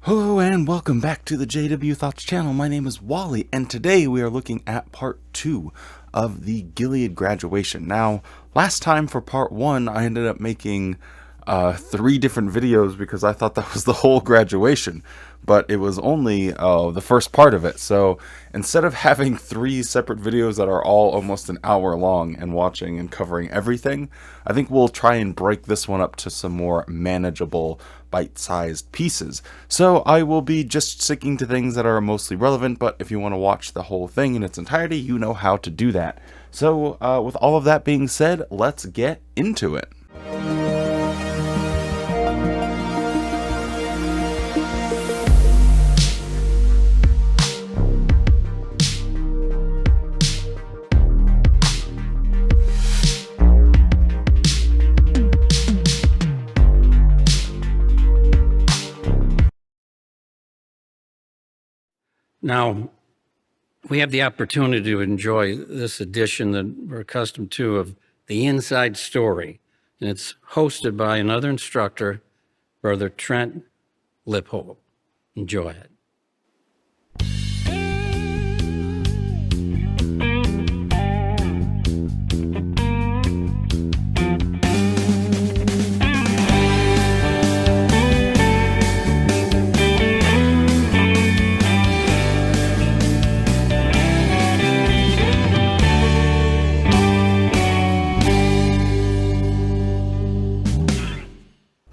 Hello and welcome back to the JW Thoughts channel. My name is Wally, and today we are looking at part 2 of the Gilead Graduation. Now, last time for part 1, I ended up making 3 different videos because I thought that was the whole graduation, but it was only the first part of it. So instead of having 3 separate videos that are all almost an hour long and watching and covering everything, I think we'll try and break this one up to some more manageable bite-sized pieces. So I will be just sticking to things that are mostly relevant, but if you want to watch the whole thing in its entirety, you know how to do that. So with all of that being said, let's get into it. Now, we have the opportunity to enjoy this edition that we're accustomed to of The Inside Story, and it's hosted by another instructor, Brother Trent Lipholt. Enjoy it.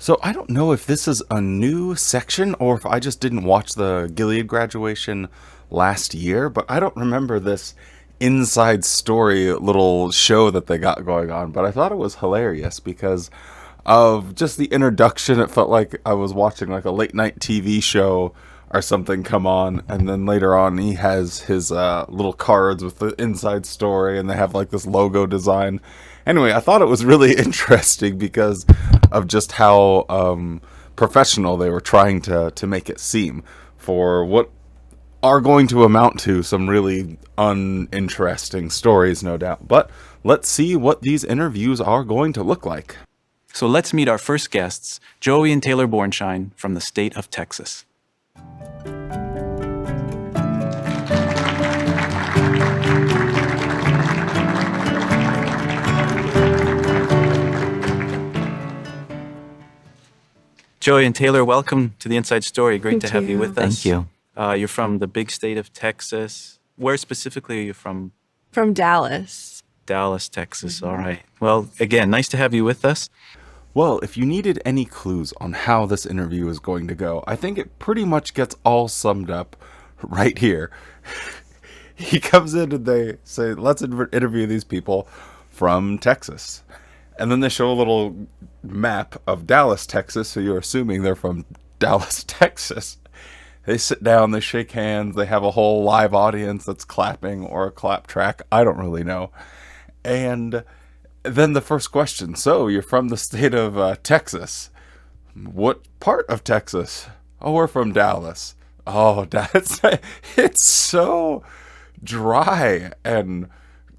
So I don't know if this is a new section or if I just didn't watch the Gilead Graduation last year, but I don't remember this inside story little show that they got going on, but I thought it was hilarious because of just the introduction. It felt like I was watching like a late night TV show or something come on, and then later on he has his little cards with the inside story, and they have like this logo design. Anyway, I thought it was really interesting because of just how professional they were trying to make it seem for what are going to amount to some really uninteresting stories, no doubt. But let's see what these interviews are going to look like. So let's meet our first guests, Joey and Taylor Bornshine from the state of Texas. Joey and Taylor, welcome to the Inside Story. Great to have you with us. Thank you. You're from the big state of Texas. Where specifically are you from? From Dallas. Dallas, Texas. All right. Well, again, nice to have you with us. Well, if you needed any clues on how this interview is going to go, I think it pretty much gets all summed up right here. He comes in and they say, let's interview these people from Texas. And then they show a little map of Dallas, Texas, so you're assuming they're from Dallas, Texas. They sit down, they shake hands, they have a whole live audience that's clapping or a clap track. I don't really know. And then the first question, so you're from the state of Texas. What part of Texas? Oh, we're from Dallas. Oh, it's so dry and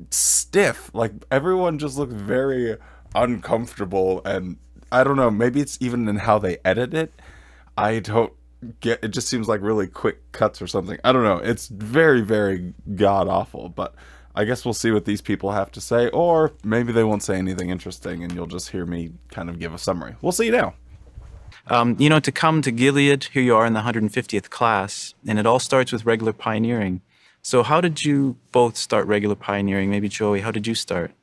stiff. Like, everyone just looks very uncomfortable, and I don't know, maybe it's even in how they edit it. I don't get it. Just seems like really quick cuts or something. I don't know, it's very, very god awful, but I guess we'll see what these people have to say, or maybe they won't say anything interesting and you'll just hear me kind of give a summary. We'll see now. To come to Gilead, here you are in the 150th class, and it all starts with regular pioneering. So how did you both start regular pioneering? Maybe Joey, how did you start?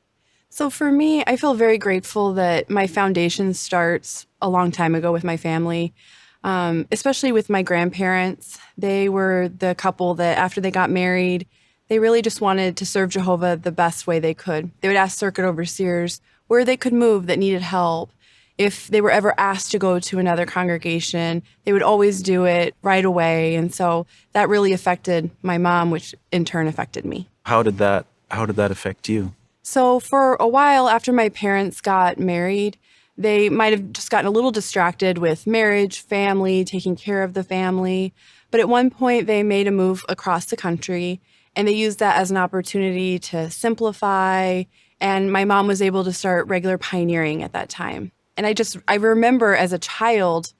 So for me, I feel very grateful that my foundation starts a long time ago with my family, especially with my grandparents. They were the couple that after they got married, they really just wanted to serve Jehovah the best way they could. They would ask circuit overseers where they could move that needed help. If they were ever asked to go to another congregation, they would always do it right away. And so that really affected my mom, which in turn affected me. How did that affect you? So for a while after my parents got married, they might have just gotten a little distracted with marriage, family, taking care of the family. But at one point, they made a move across the country, and they used that as an opportunity to simplify. And my mom was able to start regular pioneering at that time. And I remember as a child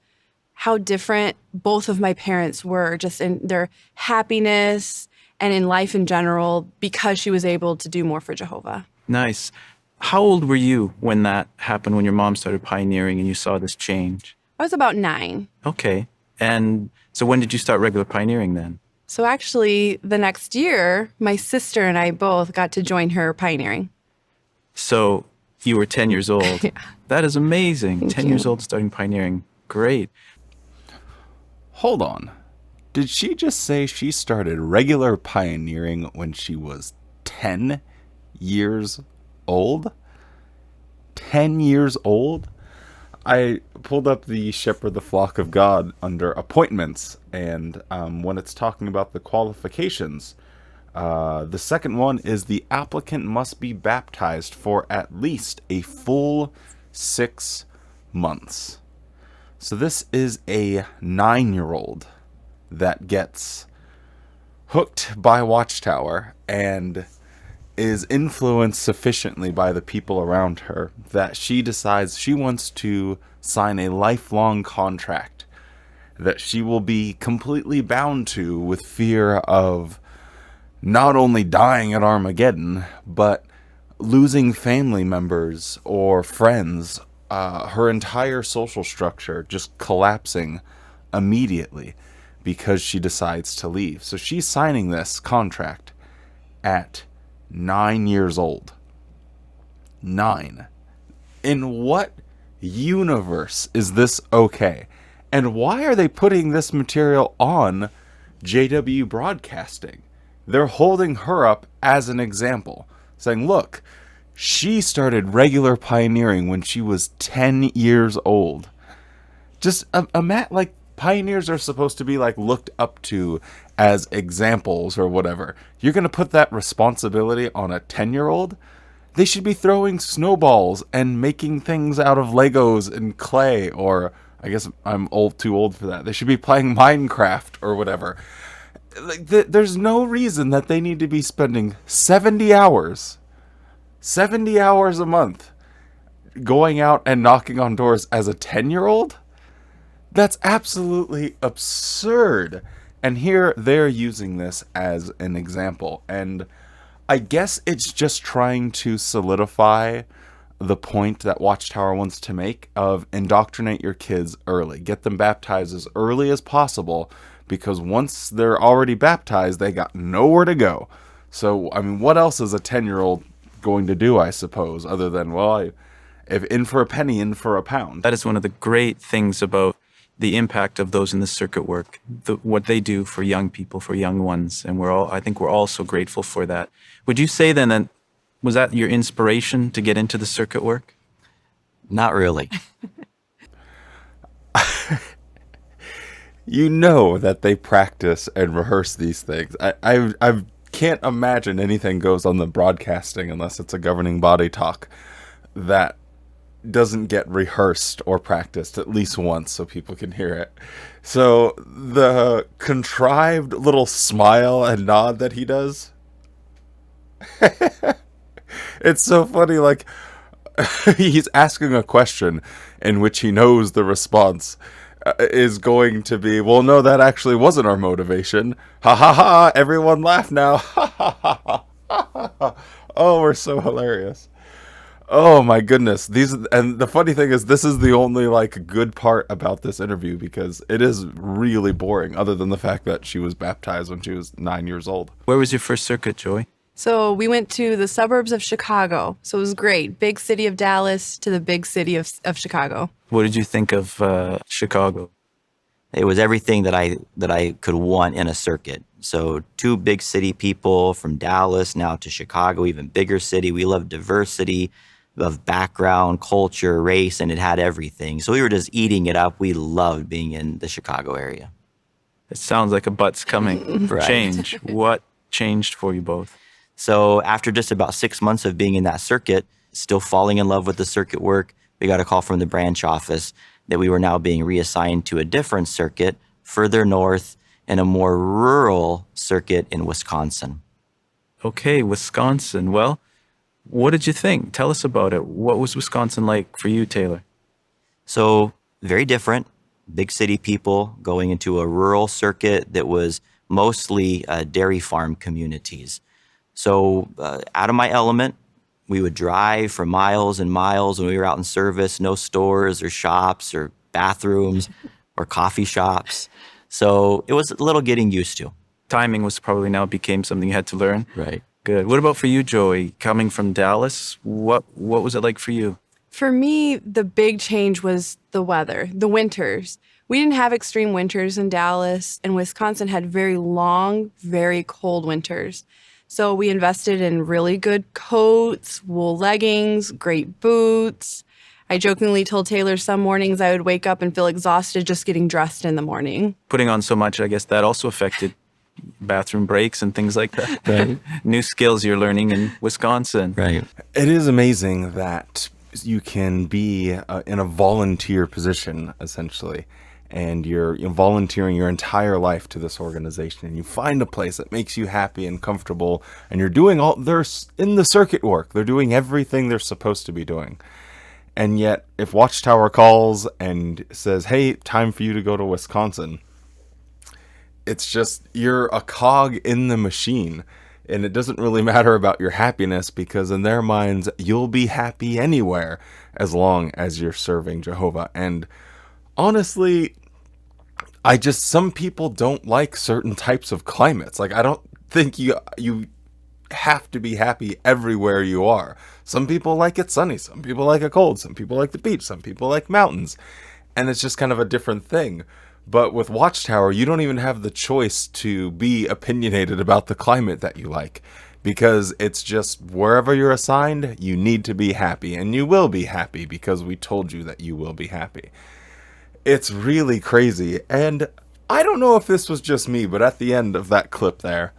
how different both of my parents were just in their happiness and in life in general because she was able to do more for Jehovah. Nice. How old were you when that happened, when your mom started pioneering and you saw this change? I was about 9. Okay. And so when did you start regular pioneering then? So actually, the next year, my sister and I both got to join her pioneering. So you were 10 years old. Yeah. That is amazing. Thank 10 you. years old starting pioneering. Great. Hold on. Did she just say she started regular pioneering when she was 10 years old? 10 years old? I pulled up the Shepherd the Flock of God under appointments, and when it's talking about the qualifications, the second one is the applicant must be baptized for at least a full 6 months. So this is a 9-year-old that gets hooked by Watchtower and is influenced sufficiently by the people around her that she decides she wants to sign a lifelong contract that she will be completely bound to, with fear of not only dying at Armageddon, but losing family members or friends, her entire social structure just collapsing immediately because she decides to leave. So she's signing this contract at 9 years old. 9. In what universe is this okay? And why are they putting this material on JW Broadcasting? They're holding her up as an example, saying, look, she started regular pioneering when she was 10 years old. Just like, pioneers are supposed to be like looked up to as examples or whatever. You're going to put that responsibility on a 10-year-old? They should be throwing snowballs and making things out of Legos and clay, or I guess I'm too old for that. They should be playing Minecraft or whatever. Like, there's no reason that they need to be spending 70 hours a month going out and knocking on doors as a 10-year-old. That's absolutely absurd. And here they're using this as an example. And I guess it's just trying to solidify the point that Watchtower wants to make of indoctrinate your kids early. Get them baptized as early as possible, because once they're already baptized, they got nowhere to go. So, I mean, what else is a 10-year-old going to do, I suppose, other than, well, if in for a penny, in for a pound. That is one of the great things about the impact of those in the circuit work, what they do for young people, for young ones. And I think we're all so grateful for that. Would you say then that, was that your inspiration to get into the circuit work? Not really. You know that they practice and rehearse these things. I can't imagine anything goes on the broadcasting unless it's a governing body talk that doesn't get rehearsed or practiced at least once so people can hear it. So the contrived little smile and nod that he does, it's so funny. Like, he's asking a question in which he knows the response is going to be, well, no, that actually wasn't our motivation. Ha ha ha, everyone laugh now. Ha ha ha ha. Oh, we're so hilarious. Oh my goodness. And the funny thing is, this is the only like good part about this interview, because it is really boring, other than the fact that she was baptized when she was 9 years old. Where was your first circuit, Joey? So we went to the suburbs of Chicago. So it was great. Big city of Dallas to the big city of Chicago. What did you think of Chicago? It was everything that I could want in a circuit. So 2 big city people from Dallas now to Chicago, even bigger city. We love diversity of background, culture, race, and it had everything. So we were just eating it up. We loved being in the Chicago area. It sounds like a but's coming. Right. Change. What changed for you both? So after just about 6 months of being in that circuit, still falling in love with the circuit work, we got a call from the branch office that we were now being reassigned to a different circuit further north in a more rural circuit in Wisconsin. Okay, Wisconsin. Well, what did you think? Tell us about it. What was Wisconsin like for you, Taylor? So very different. big city people going into a rural circuit that was mostly dairy farm communities. So out of my element, we would drive for miles and miles when we were out in service, no stores or shops or bathrooms or coffee shops. So it was a little getting used to. Timing was probably now became something you had to learn. Right. Good. What about for you, Joey? Coming from Dallas, what was it like for you? For me, the big change was the weather, the winters. We didn't have extreme winters in Dallas, and Wisconsin had very long, very cold winters. So we invested in really good coats, wool leggings, great boots. I jokingly told Taylor some mornings I would wake up and feel exhausted just getting dressed in the morning. Putting on so much, I guess that also affected bathroom breaks and things like that. Right. New skills you're learning in Wisconsin. Right. It is amazing that you can be in a volunteer position, essentially, and you're volunteering your entire life to this organization, and you find a place that makes you happy and comfortable, and you're doing they're in the circuit work. They're doing everything they're supposed to be doing. And yet, if Watchtower calls and says, hey, time for you to go to Wisconsin, it's just, you're a cog in the machine. And it doesn't really matter about your happiness, because in their minds, you'll be happy anywhere as long as you're serving Jehovah. And honestly, some people don't like certain types of climates. Like, I don't think you have to be happy everywhere you are. Some people like it sunny, some people like it cold, some people like the beach, some people like mountains. And it's just kind of a different thing. But with Watchtower, you don't even have the choice to be opinionated about the climate that you like, because it's just wherever you're assigned, you need to be happy, and you will be happy because we told you that you will be happy. It's really crazy. And I don't know if this was just me, but at the end of that clip there,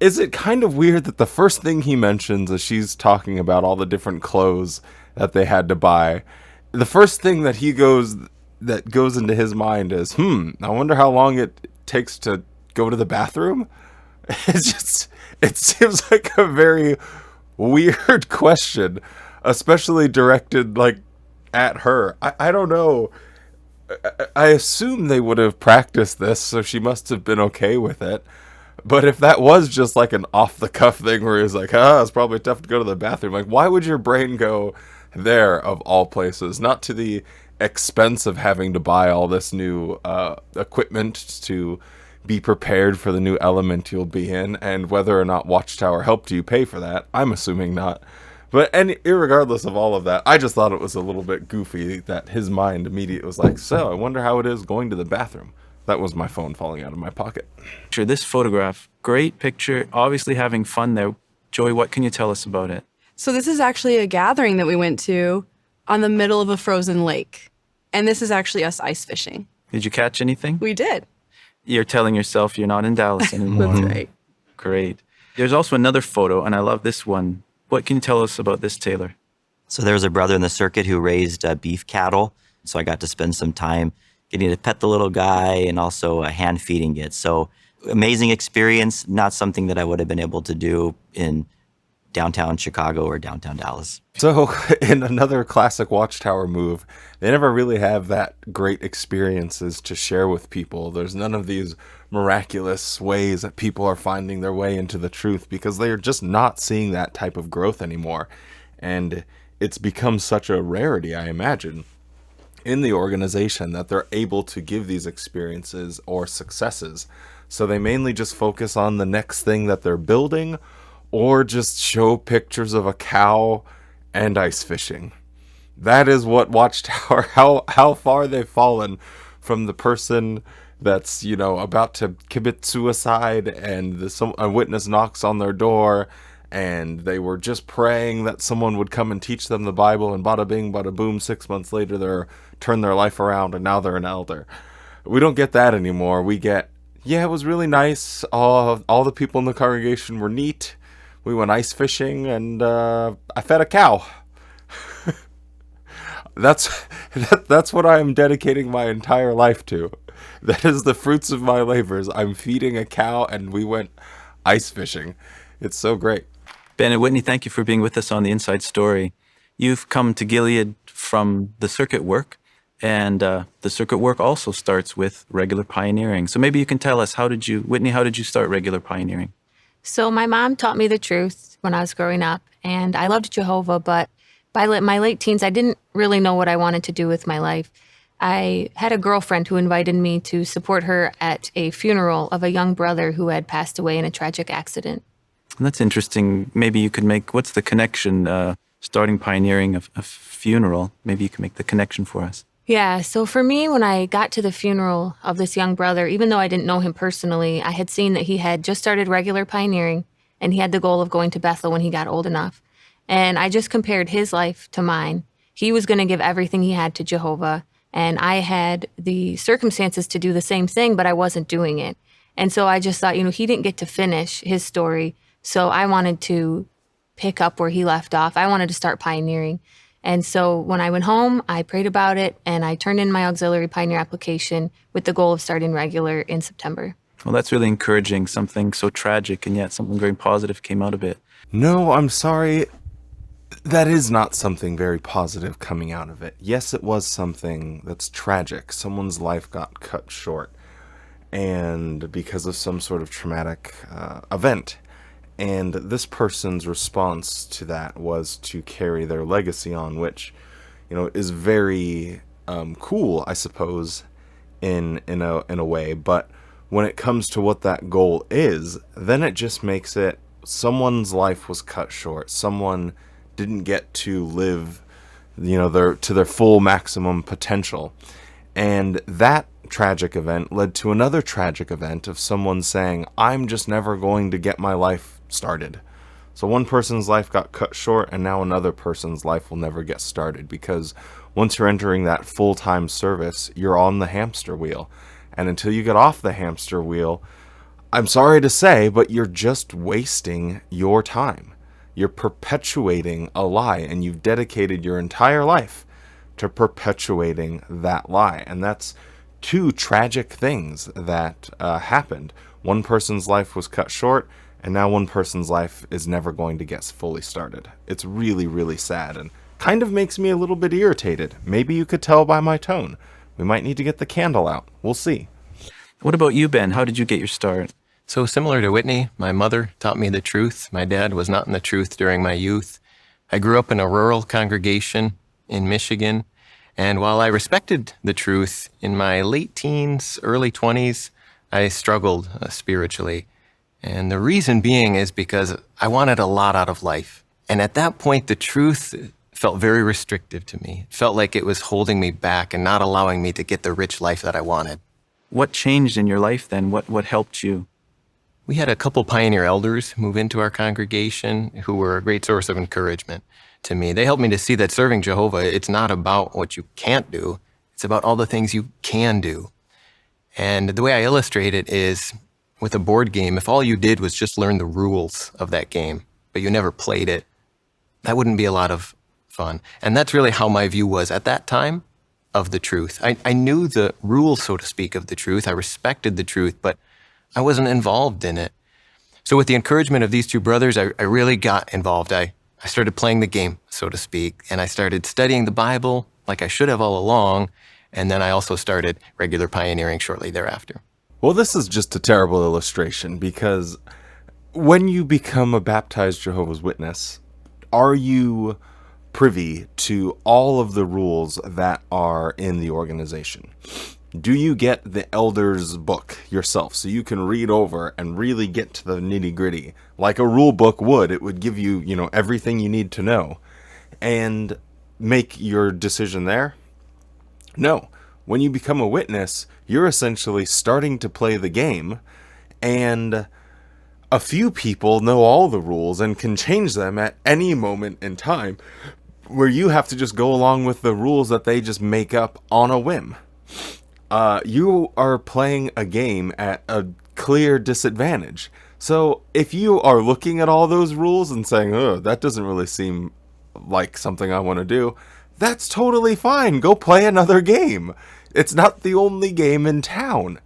is it kind of weird that the first thing he mentions as she's talking about all the different clothes that they had to buy, the first thing that goes into his mind is, I wonder how long it takes to go to the bathroom? It seems like a very weird question, especially directed like at her. I don't know. I assume they would have practiced this, so she must have been okay with it. But if that was just like an off-the-cuff thing where he's like, it's probably tough to go to the bathroom, like, why would your brain go there of all places? Not to the expense of having to buy all this new equipment to be prepared for the new element you'll be in, and whether or not Watchtower helped you pay for that, I'm assuming not. But irregardless of all of that, I just thought it was a little bit goofy that his mind immediately was like, so I wonder how it is going to the bathroom. That was my phone falling out of my pocket. Sure, this photograph, great picture, obviously having fun there. Joey, what can you tell us about it? So this is actually a gathering that we went to on the middle of a frozen lake. And this is actually us ice fishing. Did you catch anything? We did. You're telling yourself you're not in Dallas anymore. That's right. Great. There's also another photo, and I love this one. What can you tell us about this, Taylor? So there was a brother in the circuit who raised beef cattle. So I got to spend some time getting to pet the little guy and also hand feeding it. So amazing experience, not something that I would have been able to do in downtown Chicago or downtown Dallas. So in another classic Watchtower move, they never really have that great experiences to share with people. There's none of these miraculous ways that people are finding their way into the truth, because they are just not seeing that type of growth anymore. And it's become such a rarity, I imagine, in the organization, that they're able to give these experiences or successes. So they mainly just focus on the next thing that they're building, or just show pictures of a cow and ice fishing. That is what Watchtower, how far they've fallen from the person that's, about to commit suicide, and a witness knocks on their door, and they were just praying that someone would come and teach them the Bible, and bada bing, bada boom, 6 months later, they're turned their life around, and now they're an elder. We don't get that anymore. We get, it was really nice. All the people in the congregation were neat. We went ice fishing, and I fed a cow. That's what I am dedicating my entire life to. That is the fruits of my labors. I'm feeding a cow, and we went ice fishing. It's so great. Ben and Whitney, thank you for being with us on The Inside Story. You've come to Gilead from the circuit work, And the circuit work also starts with regular pioneering. So maybe you can tell us, Whitney, how did you start regular pioneering? So my mom taught me the truth when I was growing up, and I loved Jehovah, but by my late teens, I didn't really know what I wanted to do with my life. I had a girlfriend who invited me to support her at a funeral of a young brother who had passed away in a tragic accident. That's interesting. Maybe you could what's the connection, starting pioneering a funeral? Maybe you can make the connection for us. Yeah, so for me, when I got to the funeral of this young brother, even though I didn't know him personally, I had seen that he had just started regular pioneering, and he had the goal of going to Bethel when he got old enough. And I just compared his life to mine. He was going to give everything he had to Jehovah, and I had the circumstances to do the same thing, but I wasn't doing it. And so I just thought, he didn't get to finish his story, so I wanted to pick up where he left off. I wanted to start pioneering. And so when I went home, I prayed about it, and I turned in my auxiliary pioneer application with the goal of starting regular in September. Well, that's really encouraging. Something so tragic, and yet something very positive came out of it. No, I'm sorry. That is not something very positive coming out of it. Yes, it was something that's tragic. Someone's life got cut short, and because of some sort of traumatic event. And this person's response to that was to carry their legacy on, which, is very cool, I suppose, in a way. But when it comes to what that goal is, then it just makes it someone's life was cut short. Someone didn't get to live, their full maximum potential, and that tragic event led to another tragic event of someone saying, "I'm just never going to get my life started." So one person's life got cut short, and now another person's life will never get started, because once you're entering that full-time service, you're on the hamster wheel. And until you get off the hamster wheel, I'm sorry to say, but you're just wasting your time. You're perpetuating a lie, and you've dedicated your entire life to perpetuating that lie. And that's two tragic things that happened. One person's life was cut short, and now one person's life is never going to get fully started. It's really, really sad, and kind of makes me a little bit irritated. Maybe you could tell by my tone. We might need to get the candle out. We'll see. What about you, Ben? How did you get your start? So similar to Whitney, my mother taught me the truth. My dad was not in the truth during my youth. I grew up in a rural congregation in Michigan, and while I respected the truth, in my late teens, early 20s, I struggled spiritually. And the reason being is because I wanted a lot out of life. And at that point, the truth felt very restrictive to me. It felt like it was holding me back and not allowing me to get the rich life that I wanted. What changed in your life then? What helped you? We had a couple pioneer elders move into our congregation who were a great source of encouragement to me. They helped me to see that serving Jehovah, it's not about what you can't do. It's about all the things you can do. And the way I illustrate it is with a board game, if all you did was just learn the rules of that game, but you never played it, that wouldn't be a lot of fun. And that's really how my view was at that time of the truth. I knew the rules, so to speak, of the truth. I respected the truth, but I wasn't involved in it. So with the encouragement of these two brothers, I really got involved. I started playing the game, so to speak, and I started studying the Bible like I should have all along. And then I also started regular pioneering shortly thereafter. Well, this is just a terrible illustration, because when you become a baptized Jehovah's Witness, are you privy to all of the rules that are in the organization? Do you get the elder's book yourself so you can read over and really get to the nitty-gritty? Like a rule book would. It would give you, everything you need to know and make your decision there? No. When you become a witness, you're essentially starting to play the game, and a few people know all the rules and can change them at any moment in time, where you have to just go along with the rules that they just make up on a whim. You are playing a game at a clear disadvantage. So if you are looking at all those rules and saying, "Oh, that doesn't really seem like something I want to do," that's totally fine. Go play another game. It's not the only game in town.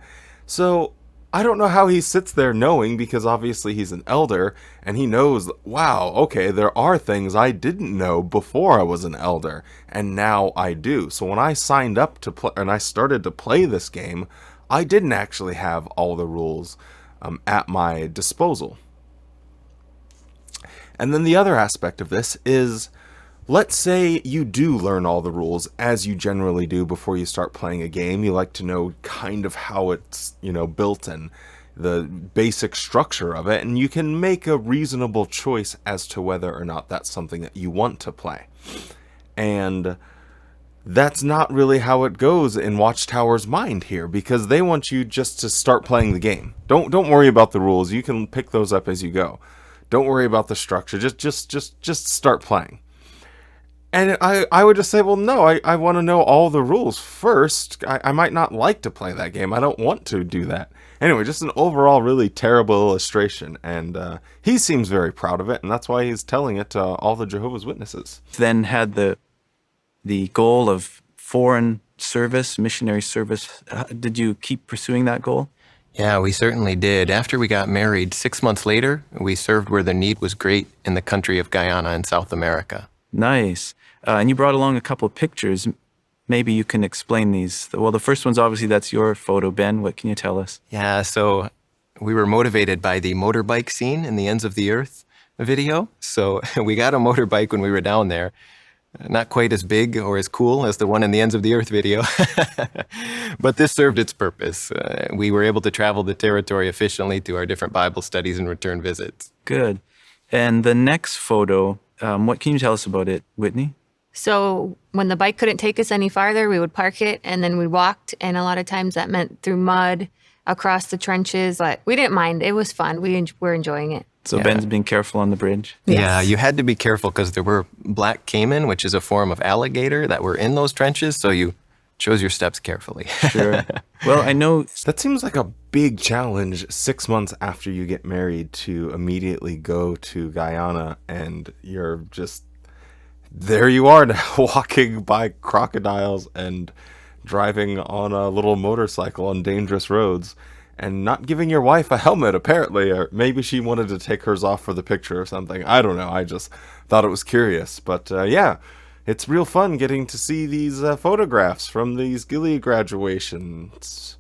So I don't know how he sits there knowing, because obviously he's an elder and he knows, wow, okay, there are things I didn't know before I was an elder and now I do. So when I signed up to play and I started to play this game, I didn't actually have all the rules at my disposal. And then the other aspect of this is, let's say you do learn all the rules, as you generally do before you start playing a game. You like to know kind of how it's, built and the basic structure of it, and you can make a reasonable choice as to whether or not that's something that you want to play. And that's not really how it goes in Watchtower's mind here, because they want you just to start playing the game. Don't worry about the rules. You can pick those up as you go. Don't worry about the structure. Just start playing. And I would just say, well, no, I want to know all the rules first. I might not like to play that game. I don't want to do that. Anyway, just an overall really terrible illustration. And he seems very proud of it, and that's why he's telling it to all the Jehovah's Witnesses. Then had the goal of foreign service, missionary service. Did you keep pursuing that goal? Yeah, we certainly did. After we got married, 6 months later, we served where the need was great in the country of Guyana in South America. Nice. And you brought along a couple of pictures. Maybe you can explain these. Well, the first one's obviously that's your photo, Ben. What can you tell us? Yeah, so we were motivated by the motorbike scene in the Ends of the Earth video. So we got a motorbike when we were down there. Not quite as big or as cool as the one in the Ends of the Earth video, but this served its purpose. We were able to travel the territory efficiently to our different Bible studies and return visits. Good. And the next photo, what can you tell us about it, Whitney? So when the bike couldn't take us any farther, we would park it and then we walked. And a lot of times that meant through mud, across the trenches. Like, we didn't mind. It was fun. We're enjoying it. So Ben's being careful on the bridge. Yes. Yeah, you had to be careful because there were black caiman, which is a form of alligator, that were in those trenches. So you chose your steps carefully. Sure. Well, I know That seems like a big challenge 6 months after you get married to immediately go to Guyana, and you're just, there you are now, walking by crocodiles and driving on a little motorcycle on dangerous roads. And not giving your wife a helmet, apparently, or maybe she wanted to take hers off for the picture or something. I don't know. I just thought it was curious. But yeah, it's real fun getting to see these photographs from these Gilead graduations.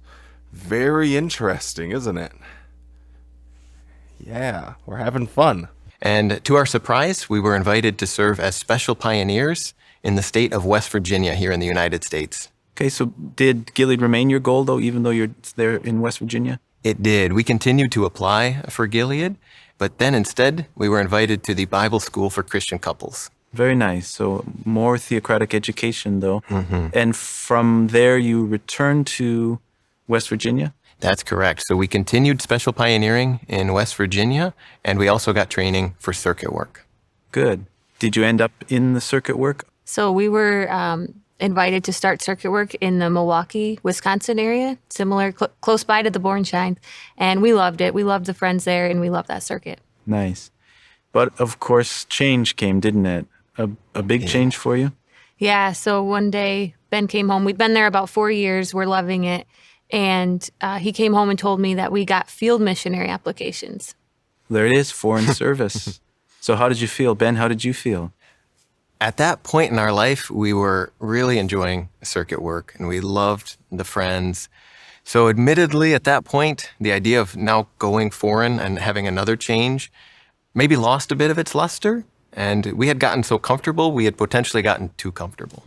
Very interesting, isn't it? Yeah, we're having fun. And to our surprise, we were invited to serve as special pioneers in the state of West Virginia here in the United States. Okay, so did Gilead remain your goal, though, even though you're there in West Virginia? It did. We continued to apply for Gilead, but then instead we were invited to the Bible School for Christian Couples. Very nice. So more theocratic education, though. Mm-hmm. And from there you returned to West Virginia? That's correct. So we continued special pioneering in West Virginia, and we also got training for circuit work. Good. Did you end up in the circuit work? So we were invited to start circuit work in the Milwaukee, Wisconsin area, similar, close by to the Bornstein. And we loved it. We loved the friends there, and we loved that circuit. Nice. But, of course, change came, didn't it? A big change for you? Yeah, so one day Ben came home. We'd been there about 4 years. We're loving it. And he came home and told me that we got field missionary applications. There it is, foreign service. So how did you feel? Ben, how did you feel? At that point in our life, we were really enjoying circuit work, and we loved the friends. So admittedly, at that point, the idea of now going foreign and having another change maybe lost a bit of its luster. And we had gotten so comfortable, we had potentially gotten too comfortable.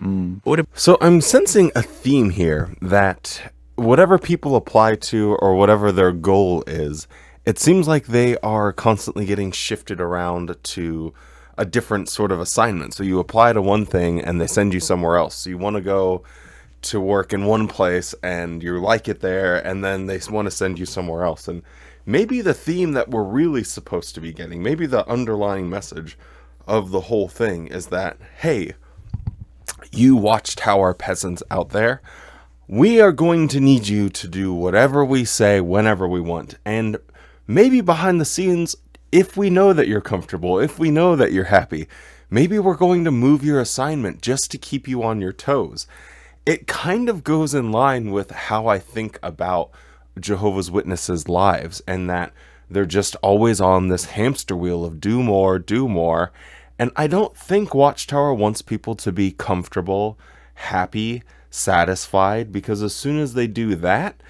So I'm sensing a theme here that whatever people apply to or whatever their goal is, it seems like they are constantly getting shifted around to a different sort of assignment. So you apply to one thing and they send you somewhere else. So you want to go to work in one place and you like it there, and then they want to send you somewhere else. And maybe the theme that we're really supposed to be getting, maybe the underlying message of the whole thing is that, hey, you Watchtower peasants out there, we are going to need you to do whatever we say whenever we want. And maybe behind the scenes, if we know that you're comfortable, if we know that you're happy, maybe we're going to move your assignment just to keep you on your toes. It kind of goes in line with how I think about Jehovah's Witnesses' lives, and that they're just always on this hamster wheel of do more, do more. And I don't think Watchtower wants people to be comfortable, happy, satisfied, because as soon as they do that,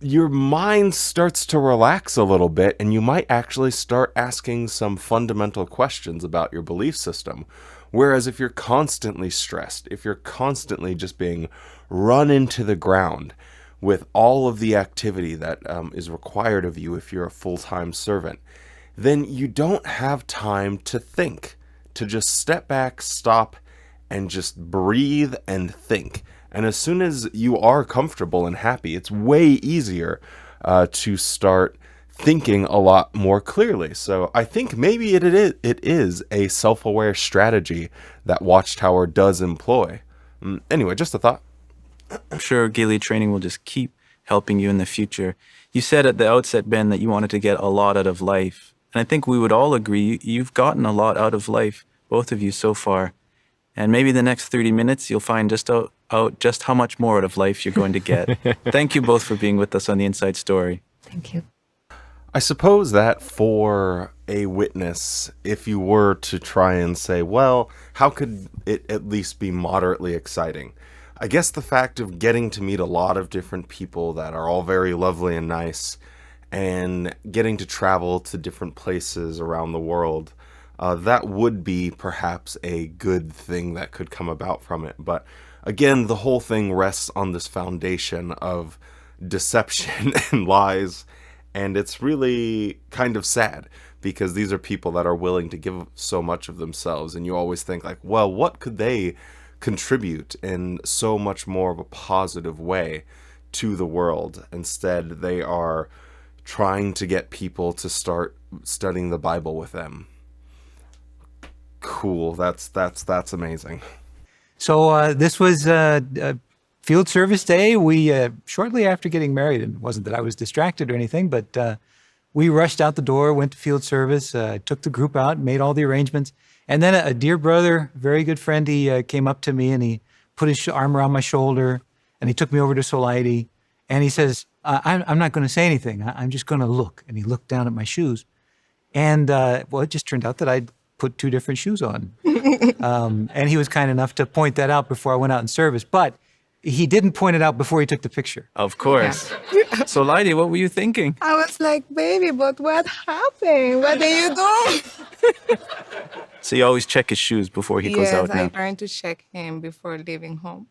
your mind starts to relax a little bit, and you might actually start asking some fundamental questions about your belief system. Whereas if you're constantly stressed, if you're constantly just being run into the ground with all of the activity that is required of you if you're a full-time servant, then you don't have time to think, to just step back, stop, and just breathe and think. And as soon as you are comfortable and happy, it's way easier to start thinking a lot more clearly. So I think maybe it is a self-aware strategy that Watchtower does employ. Anyway, just a thought. I'm sure Gilead training will just keep helping you in the future. You said at the outset, Ben, that you wanted to get a lot out of life. And I think we would all agree you've gotten a lot out of life, both of you so far. And maybe the next 30 minutes, you'll find just out just how much more out of life you're going to get. Thank you both for being with us on The Inside Story. Thank you. I suppose that for a witness, if you were to try and say, well, how could it at least be moderately exciting? I guess the fact of getting to meet a lot of different people that are all very lovely and nice, and getting to travel to different places around the world, that would be perhaps a good thing that could come about from it. But again, the whole thing rests on this foundation of deception and lies, and it's really kind of sad because these are people that are willing to give so much of themselves, and you always think like, well, what could they contribute in so much more of a positive way to the world? Instead, they are trying to get people to start studying the Bible with them. Cool. That's amazing. So this was field service day. We shortly after getting married, and it wasn't that I was distracted or anything, but we rushed out the door, went to field service, took the group out, made all the arrangements. And then a dear brother, very good friend, he came up to me and he put his arm around my shoulder and he took me over to Soliety and he says, I'm not going to say anything. I'm just going to look. And he looked down at my shoes. And well, it just turned out that I'd put two different shoes on. And he was kind enough to point that out before I went out in service. But he didn't point it out before he took the picture. Of course. So, Lydie, what were you thinking? I was like, baby, but what happened? What did you do? So you always check his shoes before he goes out Yes, now. I'm trying to check him before leaving home.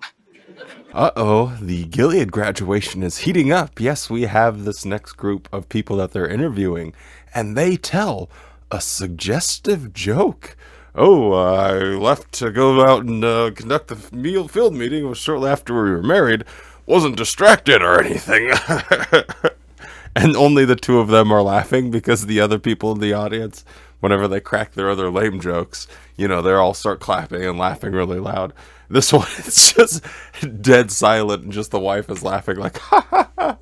Uh-oh, the Gilead graduation is heating up. Yes, we have this next group of people that they're interviewing, and they tell a suggestive joke. Oh, I left to go out and conduct the field meeting. It was shortly after we were married. Wasn't distracted or anything. And only the two of them are laughing because the other people in the audience, whenever they crack their other lame jokes, you know, they all start clapping and laughing really loud. This one is just dead silent and just the wife is laughing like, ha ha ha.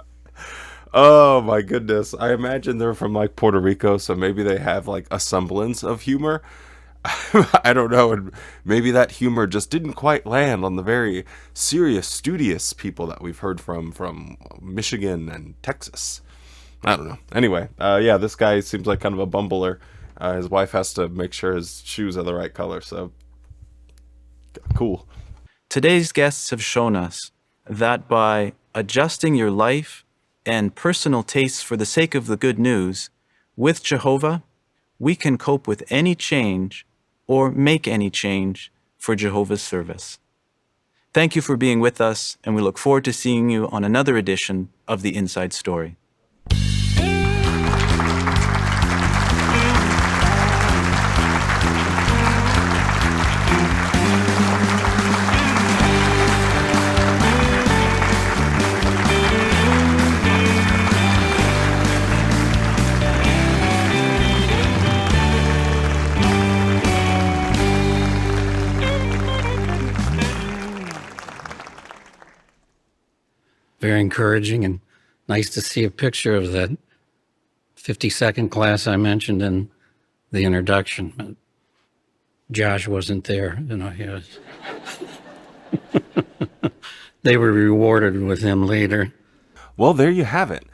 Oh my goodness. I imagine they're from like Puerto Rico, so maybe they have like a semblance of humor. I don't know, and maybe that humor just didn't quite land on the very serious, studious people that we've heard from Michigan and Texas. I don't know. Anyway, yeah, this guy seems like kind of a bumbler. His wife has to make sure his shoes are the right color, so cool. Today's guests have shown us that by adjusting your life and personal tastes for the sake of the good news, with Jehovah, we can cope with any change or make any change for Jehovah's service. Thank you for being with us, and we look forward to seeing you on another edition of The Inside Story. Very encouraging and nice to see a picture of that 52nd class I mentioned in the introduction. Josh wasn't there, you know, he was. They were rewarded with him later. Well, there you have it.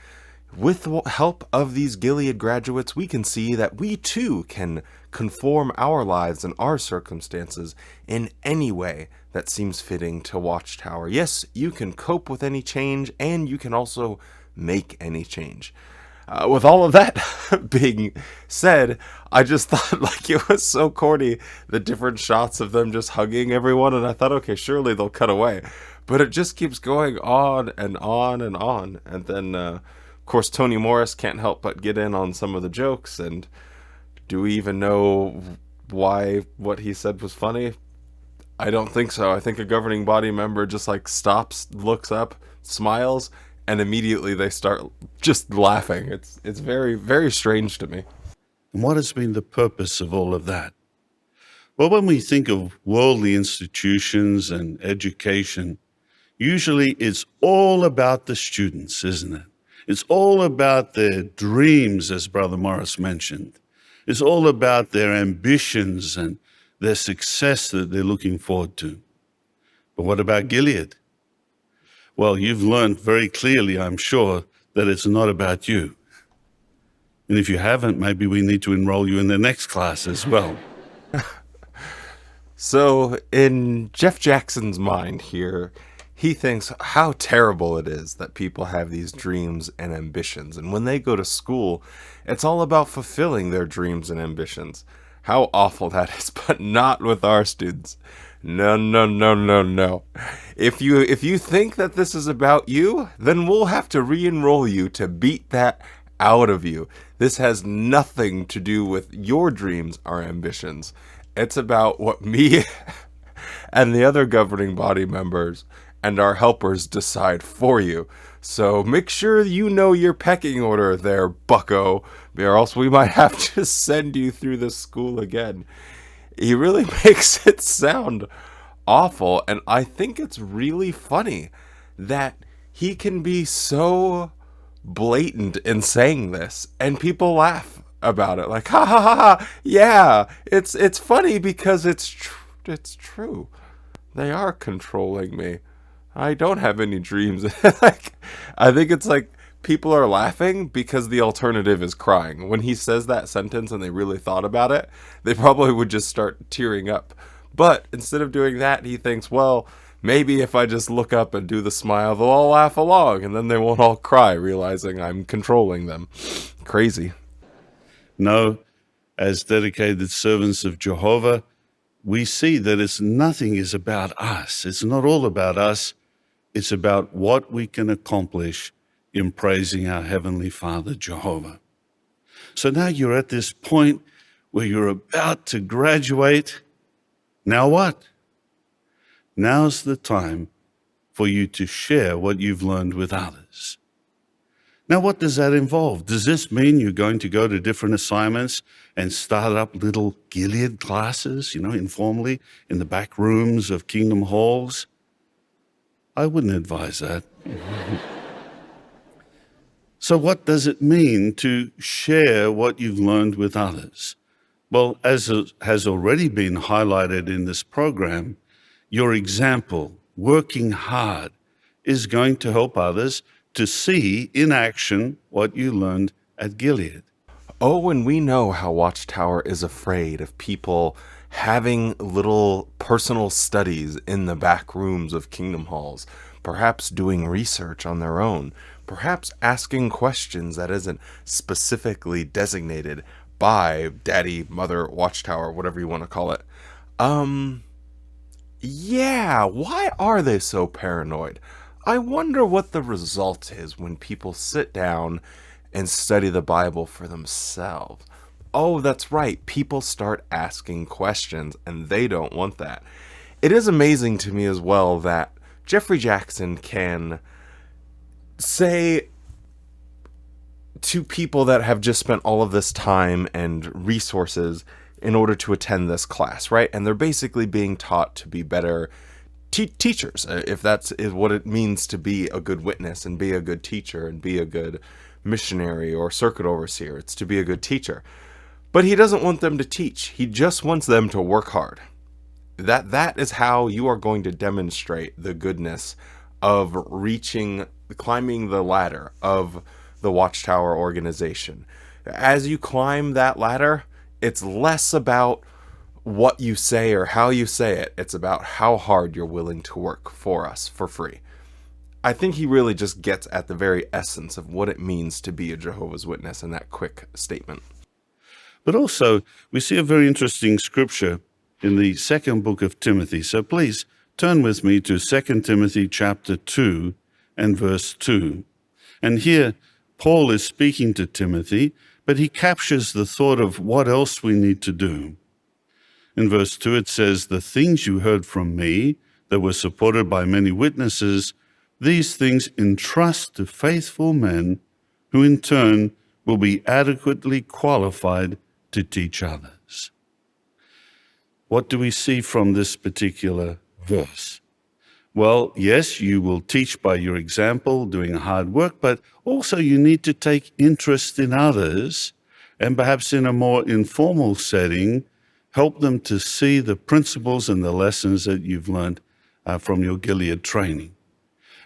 With the help of these Gilead graduates, we can see that we too can conform our lives and our circumstances in any way that seems fitting to Watchtower. Yes, you can cope with any change, and you can also make any change. With all of that being said, I just thought like it was so corny, the different shots of them just hugging everyone, and I thought, okay, surely they'll cut away. But it just keeps going on and on and on. And then, of course, Toni Morris can't help but get in on some of the jokes. And do we even know why what he said was funny? I don't think so. I think a governing body member just like stops, looks up, smiles, and immediately they start just laughing. It's very, very strange to me. And what has been the purpose of all of that? Well, when we think of worldly institutions and education, usually it's all about the students, isn't it? It's all about their dreams, as Brother Morris mentioned. It's all about their ambitions and their success that they're looking forward to. But what about Gilead? Well, you've learned very clearly, I'm sure, that it's not about you. And if you haven't, maybe we need to enroll you in the next class as well. So, in Jeff Jackson's mind here, he thinks how terrible it is that people have these dreams and ambitions. And when they go to school, it's all about fulfilling their dreams and ambitions. How awful that is, but not with our students. No, no, no, no, no. If you think that this is about you, then we'll have to re-enroll you to beat that out of you. This has nothing to do with your dreams or ambitions. It's about what me and the other governing body members and our helpers decide for you. So make sure you know your pecking order there, bucko, or else we might have to send you through the school again. He really makes it sound awful, and I think it's really funny that he can be so blatant in saying this, and people laugh about it, like, ha ha ha ha, yeah, it's funny because it's true. They are controlling me. I don't have any dreams. Like, I think it's like people are laughing because the alternative is crying. When he says that sentence and they really thought about it, they probably would just start tearing up. But instead of doing that, he thinks, well, maybe if I just look up and do the smile, they'll all laugh along, and then they won't all cry, realizing I'm controlling them. Crazy. No, as dedicated servants of Jehovah, we see that nothing is about us. It's not all about us. It's about what we can accomplish in praising our Heavenly Father, Jehovah. So now you're at this point where you're about to graduate. Now what? Now's the time for you to share what you've learned with others. Now, what does that involve? Does this mean you're going to go to different assignments and start up little Gilead classes, informally in the back rooms of Kingdom halls? I wouldn't advise that. So what does it mean to share what you've learned with others? Well, as has already been highlighted in this program, your example, working hard, is going to help others to see in action what you learned at Gilead. Oh, and we know how Watchtower is afraid of people having little personal studies in the back rooms of Kingdom halls, perhaps doing research on their own, perhaps asking questions that isn't specifically designated by Daddy, Mother, Watchtower, whatever you want to call it. Yeah, why are they so paranoid? I wonder what the result is when people sit down and study the Bible for themselves. Oh, that's right. People start asking questions, and they don't want that. It is amazing to me as well that Jeffrey Jackson can say to people that have just spent all of this time and resources in order to attend this class, right? And they're basically being taught to be better teachers, if that's what it means to be a good witness and be a good teacher and be a good missionary or circuit overseer. It's to be a good teacher. But he doesn't want them to teach. He just wants them to work hard. That is how you are going to demonstrate the goodness of reaching climbing the ladder of the Watchtower organization. As you climb that ladder, it's less about what you say or how you say it. It's about how hard you're willing to work for us for free. I think he really just gets at the very essence of what it means to be a Jehovah's Witness in that quick statement. But also, we see a very interesting scripture in the second book of Timothy. So please turn with me to 2 Timothy chapter 2 and verse 2. And here, Paul is speaking to Timothy, but he captures the thought of what else we need to do. In verse 2, it says, "The things you heard from me that were supported by many witnesses, these things entrust to faithful men who in turn will be adequately qualified to teach others." What do we see from this particular verse? Well, yes, you will teach by your example, doing hard work, but also you need to take interest in others and perhaps in a more informal setting, help them to see the principles and the lessons that you've learned from your Gilead training.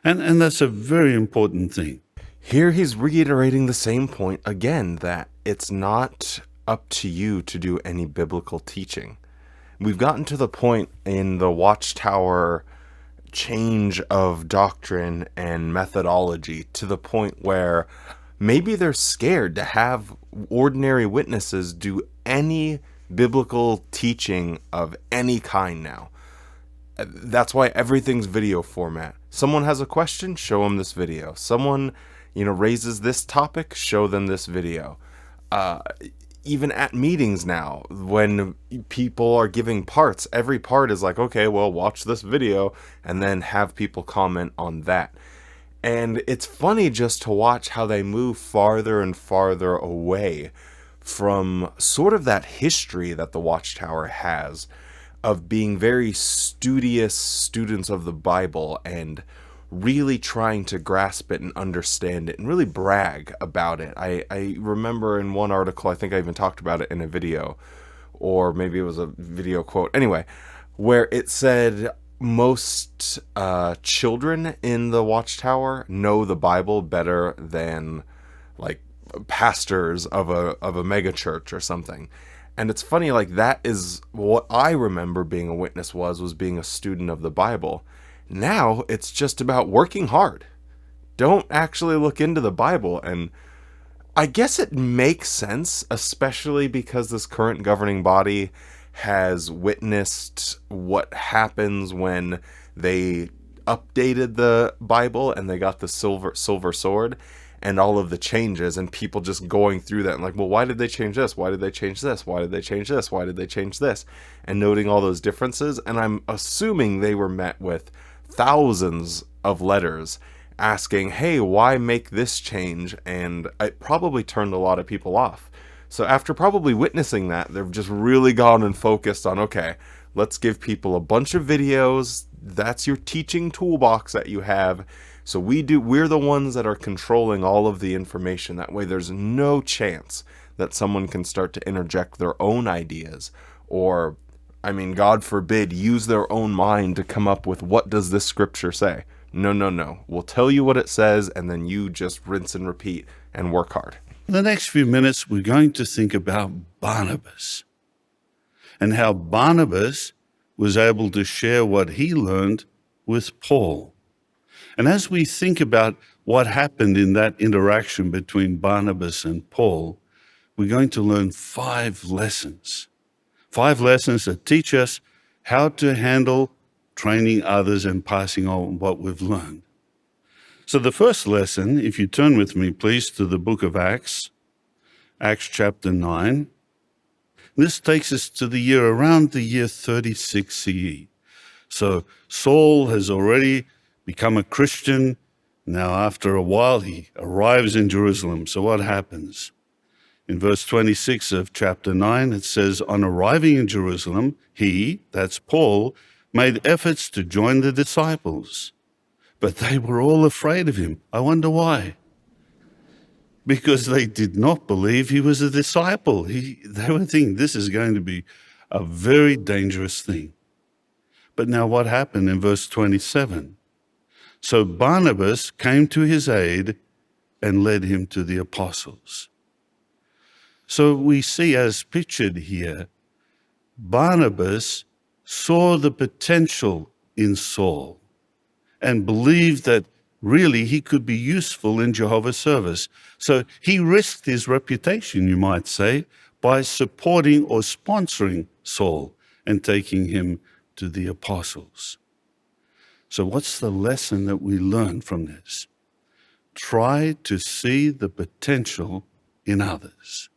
And that's a very important thing. Here he's reiterating the same point again, that it's not up to you to do any biblical teaching. We've gotten to the point in the Watchtower change of doctrine and methodology to the point where maybe they're scared to have ordinary witnesses do any biblical teaching of any kind now. That's why everything's video format. Someone has a question, show them this video. Someone, raises this topic, show them this video. Even at meetings now, when people are giving parts, every part is like, okay, well, watch this video, and then have people comment on that. And it's funny just to watch how they move farther and farther away from sort of that history that the Watchtower has of being very studious students of the Bible and really trying to grasp it and understand it and really brag about it. I remember in one article, I think I even talked about it in a video, or maybe it was a video quote. Anyway, where it said most children in the Watchtower know the Bible better than like pastors of a mega church or something. And it's funny, like that is what I remember being a witness was being a student of the Bible. Now it's just about working hard. Don't actually look into the Bible. And I guess it makes sense, especially because this current governing body has witnessed what happens when they updated the Bible and they got the silver sword and all of the changes, and people just going through that and like, well, why did they change this? Why did they change this? Why did they change this? Why did they change this? And noting all those differences. And I'm assuming they were met with thousands of letters asking, hey, why make this change? And it probably turned a lot of people off. So after probably witnessing that, they've just really gone and focused on, okay, let's give people a bunch of videos. That's your teaching toolbox that you have. So we're the ones that are controlling all of the information. That way there's no chance that someone can start to interject their own ideas or, God forbid, use their own mind to come up with what does this scripture say. No. We'll tell you what it says, and then you just rinse and repeat and work hard. In the next few minutes, we're going to think about Barnabas and how Barnabas was able to share what he learned with Paul. And as we think about what happened in that interaction between Barnabas and Paul, we're going to learn 5 lessons. 5 lessons that teach us how to handle training others and passing on what we've learned. So the first lesson, if you turn with me, please, to the book of Acts chapter 9. This takes us to around the year 36 CE. So Saul has already become a Christian. Now, after a while, he arrives in Jerusalem. So what happens? In verse 26 of chapter 9, it says, on arriving in Jerusalem, he, that's Paul, made efforts to join the disciples. But they were all afraid of him. I wonder why. Because they did not believe he was a disciple. They were thinking this is going to be a very dangerous thing. But now what happened in verse 27? So Barnabas came to his aid and led him to the apostles. So we see, as pictured here, Barnabas saw the potential in Saul and believed that really he could be useful in Jehovah's service. So he risked his reputation, you might say, by supporting or sponsoring Saul and taking him to the apostles. So what's the lesson that we learn from this? Try to see the potential in others.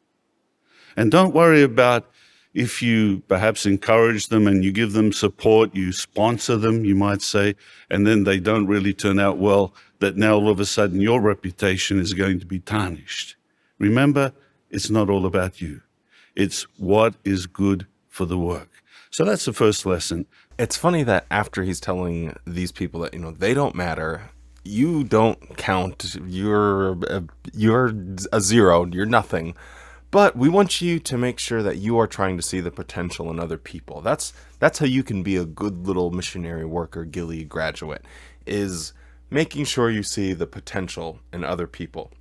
And don't worry about if you perhaps encourage them and you give them support, you sponsor them, you might say, and then they don't really turn out well, that now all of a sudden your reputation is going to be tarnished. Remember, it's not all about you. It's what is good for the work. So that's the first lesson. It's funny that after he's telling these people that, they don't matter, you don't count, you're a zero, you're nothing. But we want you to make sure that you are trying to see the potential in other people. That's how you can be a good little missionary worker, Gilead graduate, is making sure you see the potential in other people.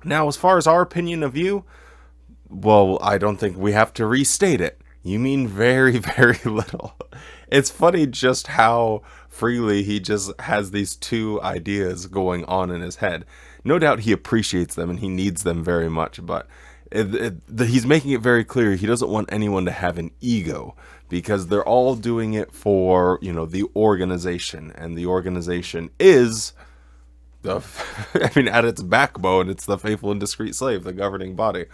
Now, as far as our opinion of you, well, I don't think we have to restate it. You mean very, very little. It's funny just how freely he just has these two ideas going on in his head. No doubt he appreciates them and he needs them very much, but he's making it very clear he doesn't want anyone to have an ego, because they're all doing it for, the organization, and the organization is at its backbone, it's the faithful and discreet slave, the governing body.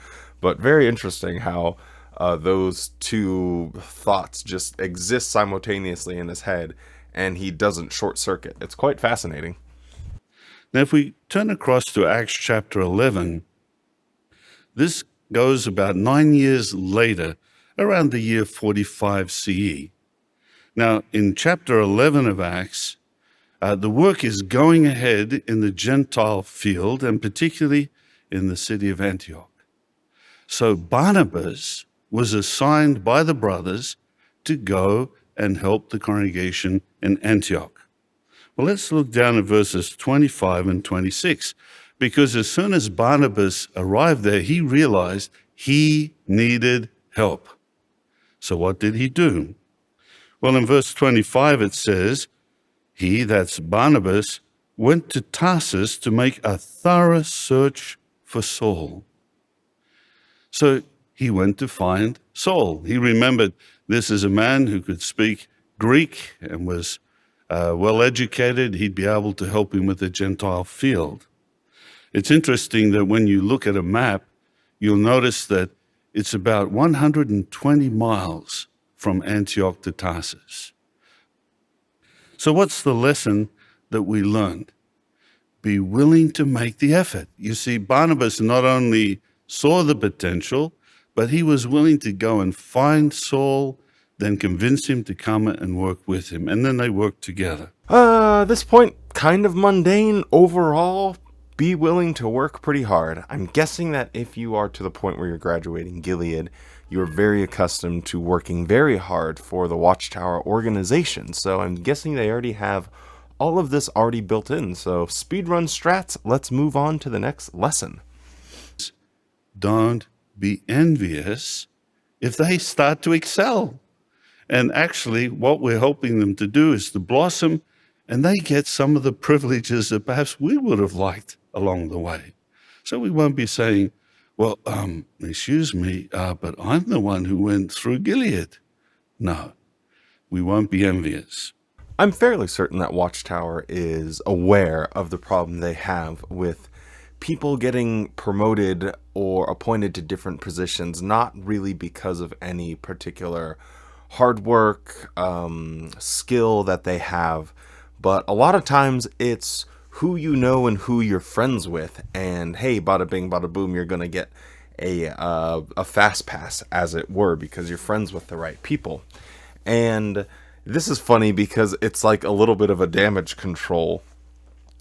But very interesting how those two thoughts just exist simultaneously in his head, and he doesn't short circuit. It's quite fascinating. Now, if we turn across to Acts chapter 11, this goes about 9 years later, around the year 45 CE. Now, in chapter 11 of Acts, the work is going ahead in the Gentile field, and particularly in the city of Antioch. So Barnabas was assigned by the brothers to go and help the congregation in Antioch. Well, let's look down at verses 25 and 26. Because as soon as Barnabas arrived there, he realized he needed help. So what did he do? Well, in verse 25 it says, he, that's Barnabas, went to Tarsus to make a thorough search for Saul. So he went to find Saul. He remembered this is a man who could speak Greek and was well educated. He'd be able to help him with the Gentile field. It's interesting that when you look at a map, you'll notice that it's about 120 miles from Antioch to Tarsus. So what's the lesson that we learned? Be willing to make the effort. You see, Barnabas not only saw the potential, but he was willing to go and find Saul, then convince him to come and work with him. And then they worked together. This point, kind of mundane overall. Be willing to work pretty hard. I'm guessing that if you are to the point where you're graduating Gilead, you're very accustomed to working very hard for the Watchtower organization. So I'm guessing they already have all of this already built in. So speedrun strats, let's move on to the next lesson. Don't be envious if they start to excel. And actually, what we're helping them to do is to blossom, and they get some of the privileges that perhaps we would have liked along the way. So we won't be saying, well, excuse me, but I'm the one who went through Gilead. No, we won't be envious. I'm fairly certain that Watchtower is aware of the problem they have with people getting promoted or appointed to different positions, not really because of any particular hard work, skill that they have, but a lot of times it's who you know and who you're friends with, and hey, bada bing, bada boom, you're gonna get a fast pass, as it were, because you're friends with the right people. And this is funny because it's like a little bit of a damage control.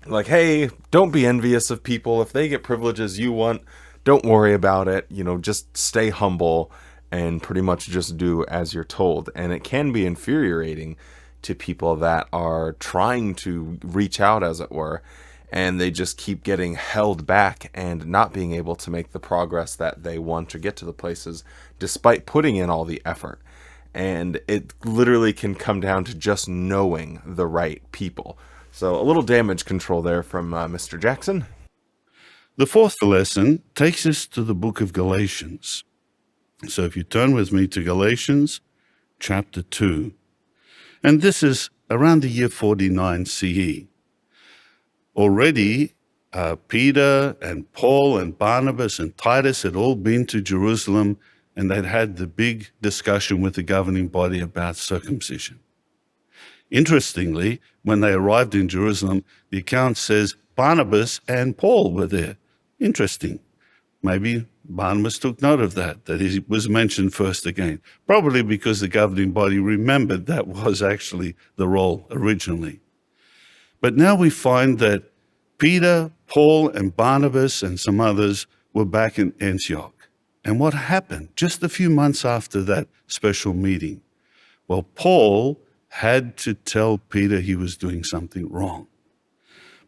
Like, hey, don't be envious of people. If they get privileges you want, don't worry about it. Just stay humble and pretty much just do as you're told. And it can be infuriating to people that are trying to reach out, as it were, and they just keep getting held back and not being able to make the progress that they want to get to the places despite putting in all the effort. And it literally can come down to just knowing the right people. So a little damage control there from Mr. Jackson. The fourth lesson takes us to the book of Galatians. So if you turn with me to Galatians chapter 2, and this is around the year 49 CE. Already, Peter and Paul and Barnabas and Titus had all been to Jerusalem, and they'd had the big discussion with the governing body about circumcision. Interestingly, when they arrived in Jerusalem, the account says Barnabas and Paul were there. Interesting. Maybe Barnabas took note of that he was mentioned first again, probably because the governing body remembered that was actually the role originally. But now we find that Peter, Paul, and Barnabas and some others were back in Antioch. And what happened just a few months after that special meeting? Well, Paul had to tell Peter he was doing something wrong.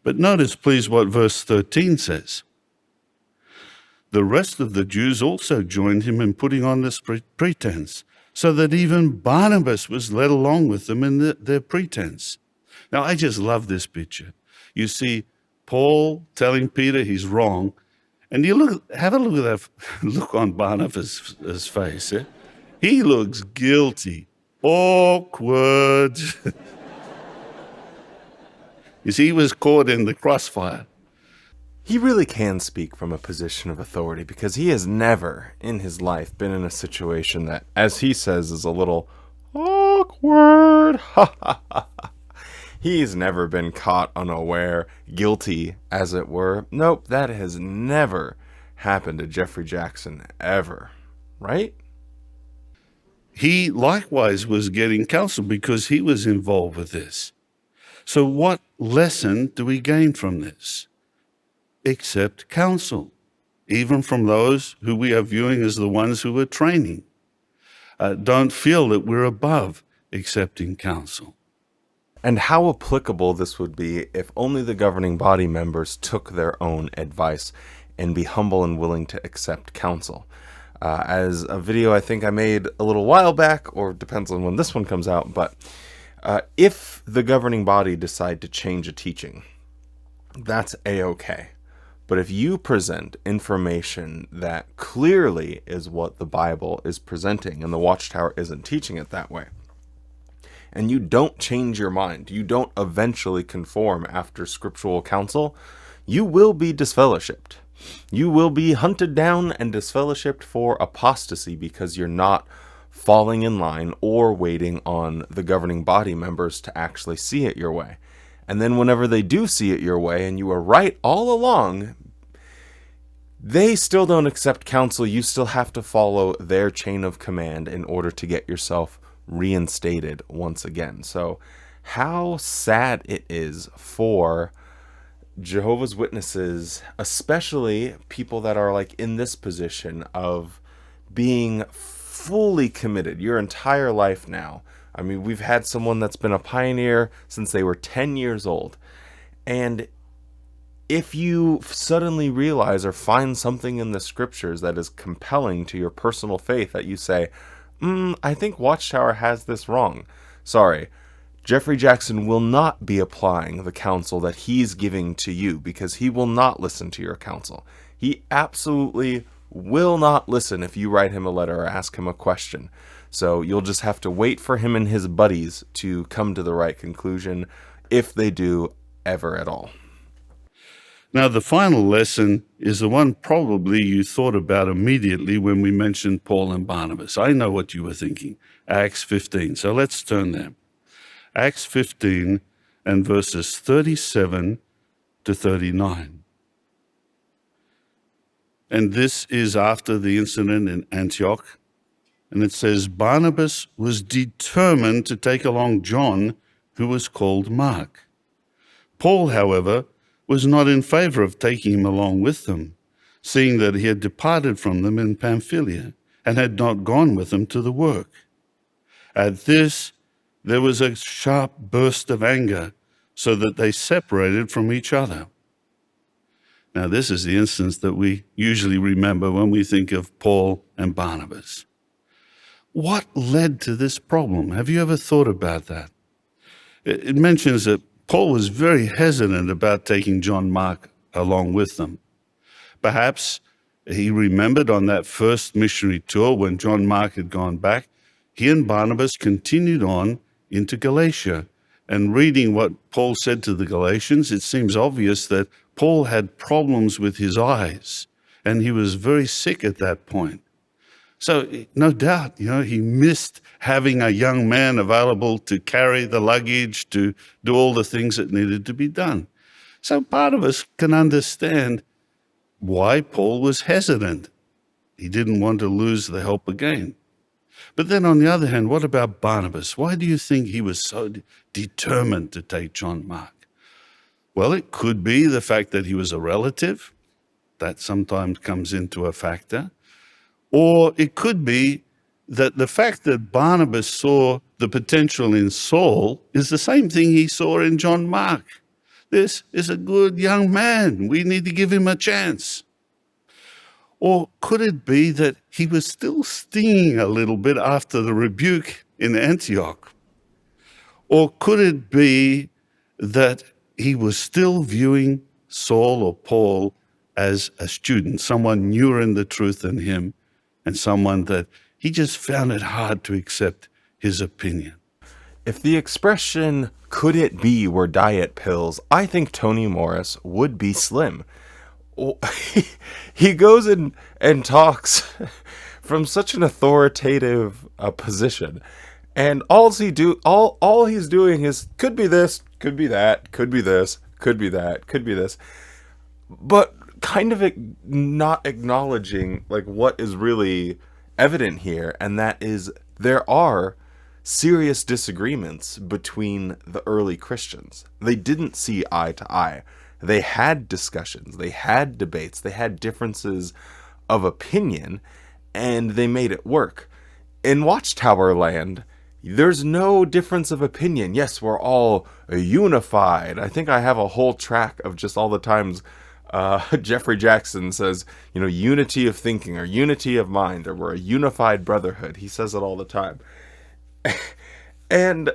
But notice, please, what verse 13 says. The rest of the Jews also joined him in putting on this pretense, so that even Barnabas was led along with them in their pretense. Now, I just love this picture. You see Paul telling Peter he's wrong, and have a look at that look on Barnabas' face. Eh? He looks guilty. Awkward. You see, he was caught in the crossfire. He really can speak from a position of authority because he has never in his life been in a situation that, as he says, is a little awkward. He's never been caught unaware, guilty, as it were. Nope, that has never happened to Jeffrey Jackson ever, right? He likewise was getting counsel because he was involved with this. So what lesson do we gain from this? Accept counsel, even from those who we are viewing as the ones who are training. Don't feel that we're above accepting counsel. And how applicable this would be if only the governing body members took their own advice and be humble and willing to accept counsel. As a video I think I made a little while back, or depends on when this one comes out, but if the governing body decide to change a teaching, that's a-okay. But if you present information that clearly is what the Bible is presenting and the Watchtower isn't teaching it that way, and you don't change your mind, you don't eventually conform after scriptural counsel, you will be disfellowshipped. You will be hunted down and disfellowshipped for apostasy because you're not falling in line or waiting on the governing body members to actually see it your way. And then whenever they do see it your way and you are right all along, they still don't accept counsel. You still have to follow their chain of command in order to get yourself reinstated once again. So how sad it is for Jehovah's Witnesses, especially people that are like in this position of being fully committed your entire life now. I mean, we've had someone that's been a pioneer since they were 10 years old. And if you suddenly realize or find something in the scriptures that is compelling to your personal faith that you say, I think Watchtower has this wrong. Sorry, Jeffrey Jackson will not be applying the counsel that he's giving to you because he will not listen to your counsel. He absolutely will not listen if you write him a letter or ask him a question. So you'll just have to wait for him and his buddies to come to the right conclusion, if they do ever at all. Now, the final lesson is the one probably you thought about immediately when we mentioned Paul and Barnabas. I know what you were thinking. Acts 15. So let's turn there. Acts 15 and verses 37 to 39. And this is after the incident in Antioch. And it says, Barnabas was determined to take along John, who was called Mark. Paul, however, was not in favor of taking him along with them, seeing that he had departed from them in Pamphylia and had not gone with them to the work. At this, there was a sharp burst of anger so that they separated from each other. Now, this is the instance that we usually remember when we think of Paul and Barnabas. What led to this problem? Have you ever thought about that? It mentions that Paul was very hesitant about taking John Mark along with them. Perhaps he remembered on that first missionary tour when John Mark had gone back, he and Barnabas continued on into Galatia. And reading what Paul said to the Galatians, it seems obvious that Paul had problems with his eyes, and he was very sick at that point. So no doubt, he missed having a young man available to carry the luggage, to do all the things that needed to be done. So part of us can understand why Paul was hesitant. He didn't want to lose the help again. But then on the other hand, what about Barnabas? Why do you think he was so determined to take John Mark? Well, it could be the fact that he was a relative. That sometimes comes into a factor. Or it could be that the fact that Barnabas saw the potential in Saul is the same thing he saw in John Mark. This is a good young man. We need to give him a chance. Or could it be that he was still stinging a little bit after the rebuke in Antioch? Or could it be that he was still viewing Saul or Paul as a student, someone newer in the truth than him, and someone that he just found it hard to accept his opinion? If the expression, could it be, were diet pills, I think Tony Morris would be slim. He goes in and talks from such an authoritative position. And all he's doing is, could be this, could be that, could be this, could be that, could be this. But kind of not acknowledging like what is really evident here, and that is there are serious disagreements between the early Christians. They didn't see eye to eye. They had discussions, they had debates, they had differences of opinion, and they made it work. In Watchtower land, there's no difference of opinion. Yes, we're all unified. I think I have a whole track of just all the times Jeffrey Jackson says, unity of thinking or unity of mind, or we're a unified brotherhood. He says it all the time. And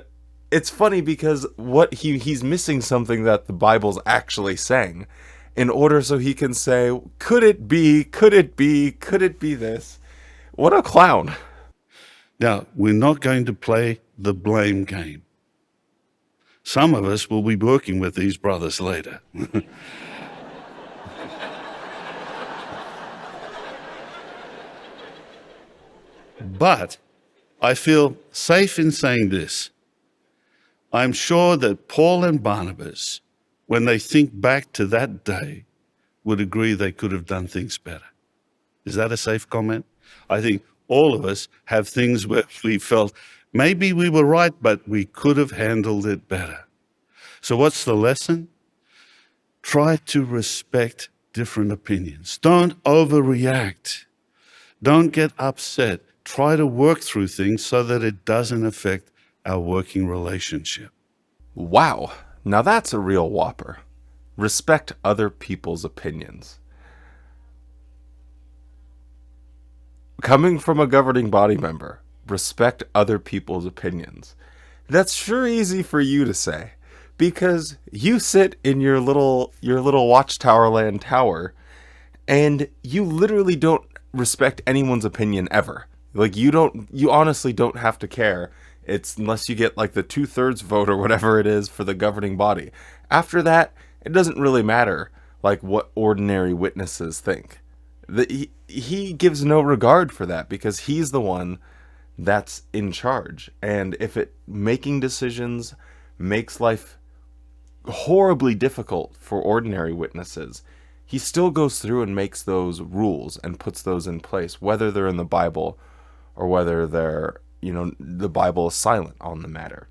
it's funny because he's missing something that the Bible's actually saying in order so he can say, could it be, could it be, could it be this? What a clown. Now, we're not going to play the blame game. Some of us will be working with these brothers later. But I feel safe in saying this. I'm sure that Paul and Barnabas, when they think back to that day, would agree they could have done things better. Is that a safe comment? I think all of us have things where we felt maybe we were right, but we could have handled it better. So what's the lesson? Try to respect different opinions. Don't overreact. Don't get upset. Try to work through things so that it doesn't affect our working relationship. Wow, now that's a real whopper. Respect other people's opinions. Coming from a governing body member, respect other people's opinions. That's sure easy for you to say, because you sit in your little Watchtower land tower, and you literally don't respect anyone's opinion ever. Like you honestly don't have to care. It's unless you get like the 2/3 vote or whatever it is for the governing body. After that, it doesn't really matter like what ordinary witnesses think. He gives no regard for that because he's the one that's in charge. And if making decisions makes life horribly difficult for ordinary witnesses, he still goes through and makes those rules and puts those in place, whether they're in the Bible or whether they're, the Bible is silent on the matter.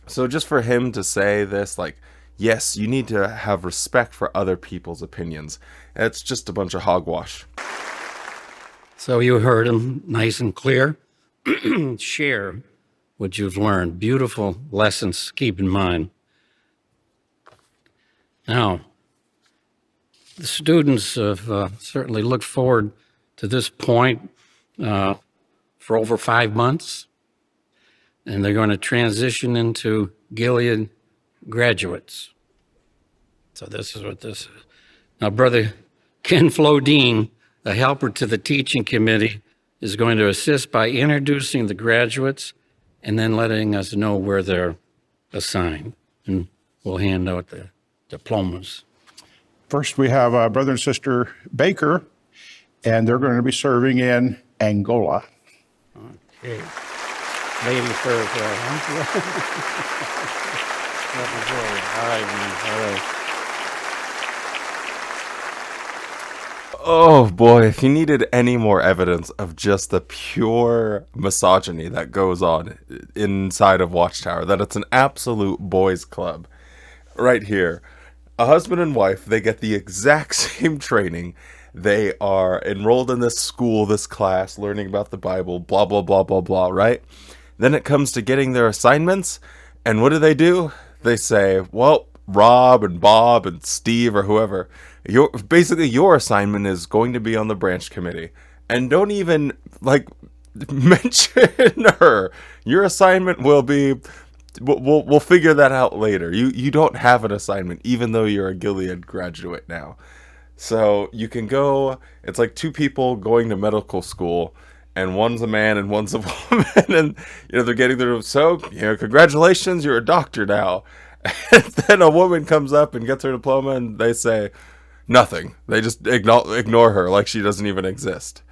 So just for him to say this, like, yes, you need to have respect for other people's opinions, it's just a bunch of hogwash. So you heard him nice and clear. Share what you've learned. Beautiful lessons to keep in mind. Now, the students have certainly looked forward to this point for over 5 months, and they're going to transition into Gilead graduates. So this is what this is. Now, Brother Ken Flodine, a helper to the teaching committee, is going to assist by introducing the graduates and then letting us know where they're assigned. And we'll hand out the diplomas. First, we have Brother and Sister Baker, and they're going to be serving in Angola. Okay. Lady first. All right, man. All right. Oh boy, if you needed any more evidence of just the pure misogyny that goes on inside of Watchtower, that it's an absolute boys' club, right here. A husband and wife, they get the exact same training. They are enrolled in this school, this class, learning about the Bible, blah, blah, blah, blah, blah, right? Then it comes to getting their assignments, and what do? They say, well, Rob and Bob and Steve or whoever, your assignment is going to be on the branch committee. And don't even, mention her. Your assignment will be... We'll figure that out later. You don't have an assignment, even though you're a Gilead graduate now. So you can go, it's like two people going to medical school, and one's a man and one's a woman, and they're getting their, so congratulations, you're a doctor now. And then a woman comes up and gets her diploma, and they say nothing. They just ignore her like she doesn't even exist.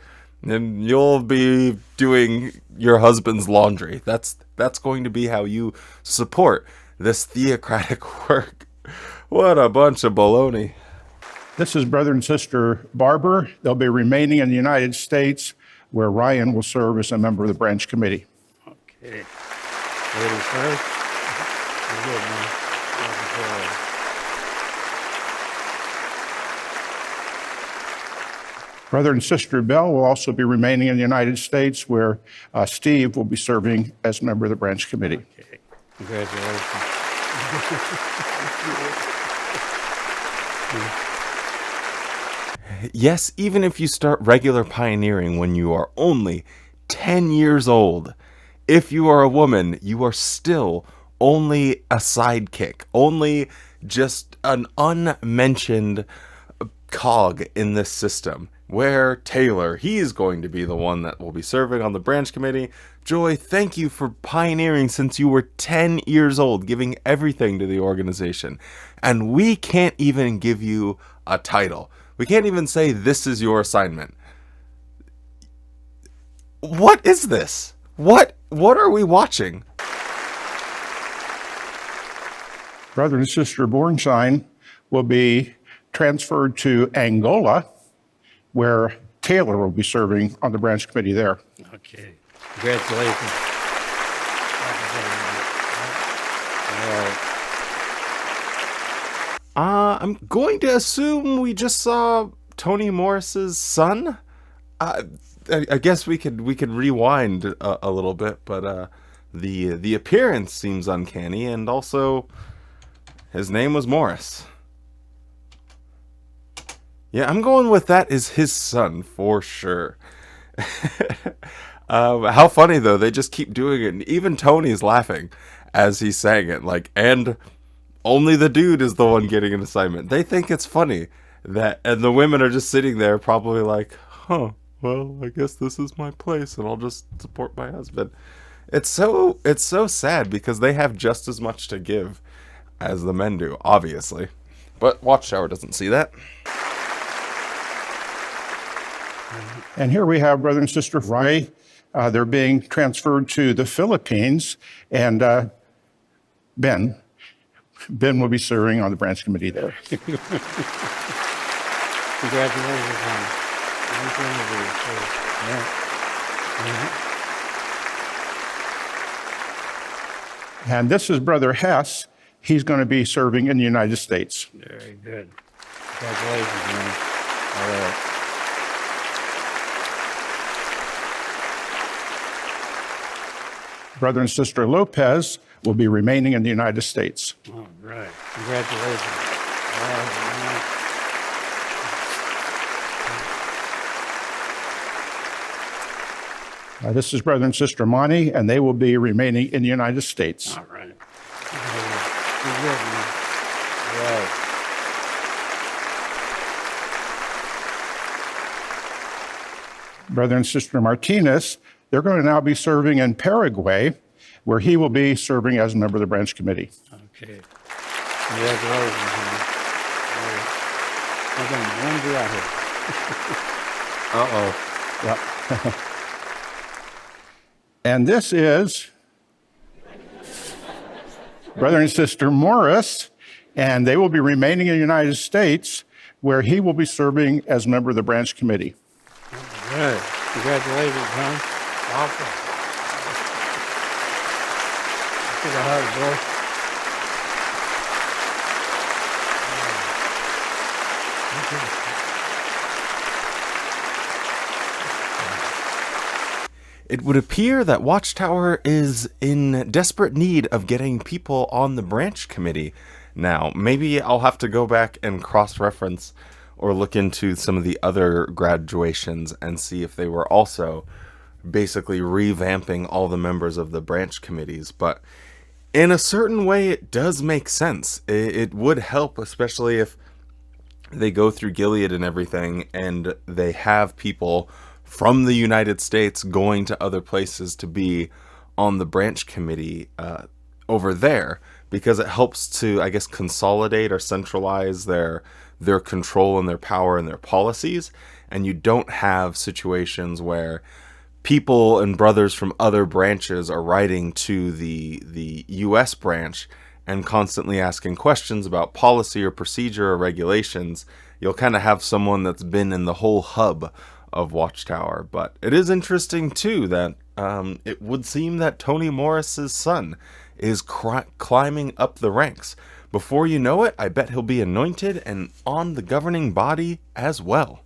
And you'll be doing your husband's laundry. That's going to be how you support this theocratic work. What a bunch of baloney. This is Brother and Sister Barber. They'll be remaining in the United States, where Ryan will serve as a member of the branch committee. Okay. Ladies first. Good, man. Brother and Sister Bell will also be remaining in the United States, where Steve will be serving as a member of the branch committee. Okay. Congratulations. Yes, even if you start regular pioneering when you are only 10 years old, if you are a woman, you are still only a sidekick, only just an unmentioned cog in this system. Where Taylor, he's going to be the one that will be serving on the branch committee. Joy, thank you for pioneering since you were 10 years old, giving everything to the organization. And we can't even give you a title. We can't even say this is your assignment. What is this? What are we watching? Brother and Sister Bornstein will be transferred to Angola, where Taylor will be serving on the branch committee there. Okay. Congratulations. I'm going to assume we just saw Toni Morris's son. I guess we could rewind a little bit, but the appearance seems uncanny, and also his name was Morris. Yeah, I'm going with that is his son for sure. How funny though, they just keep doing it, and even Tony's laughing as he's saying it, and only the dude is the one getting an assignment. They think it's funny and the women are just sitting there probably like, well, I guess this is my place and I'll just support my husband. It's so sad because they have just as much to give as the men do, obviously. But Watchtower doesn't see that. And here we have Brother and Sister Rai. They're being transferred to the Philippines, and Ben will be serving on the branch committee there. Congratulations, man. And this is Brother Hess. He's going to be serving in the United States. Very good. Congratulations, man. All right. Brother and Sister Lopez will be remaining in the United States. All right. Congratulations. All right. This is Brother and Sister Monty, and they will be remaining in the United States. All right. Good, man. Right. Brother and Sister Martinez, they're going to now be serving in Paraguay, where he will be serving as a member of the branch committee. Okay. Congratulations, man. I'm going to run you out here. Yep. And this is Brother and Sister Morris, and they will be remaining in the United States, where he will be serving as a member of the branch committee. Good. Congratulations, Tom. Awesome. Give a hug, boy. It would appear that Watchtower is in desperate need of getting people on the branch committee now. Maybe I'll have to go back and cross-reference or look into some of the other graduations and see if they were also basically revamping all the members of the branch committees. But in a certain way, it does make sense. It would help, especially if they go through Gilead and everything, and they have people from the United States going to other places to be on the branch committee over there, because it helps to, I guess, consolidate or centralize their control and their power and their policies. And you don't have situations where people and brothers from other branches are writing to the U.S. branch and constantly asking questions about policy or procedure or regulations. You'll kind of have someone that's been in the whole hub of Watchtower. But it is interesting too that it would seem that Tony Morris's son is climbing up the ranks. Before you know it, I bet he'll be anointed and on the governing body as well.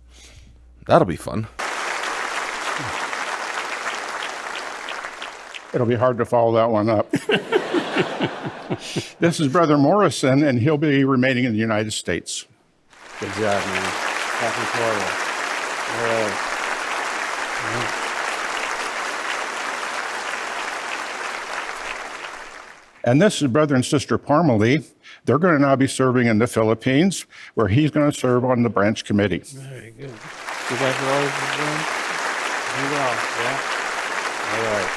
That'll be fun. It'll be hard to follow that one up. This is Brother Morrison, and he'll be remaining in the United States. Good job, man. Happy for you. All right. And this is Brother and Sister Parmalee. They're going to now be serving in the Philippines, where he's going to serve on the branch committee. Very good. Congratulations, man. You well, yeah? All right.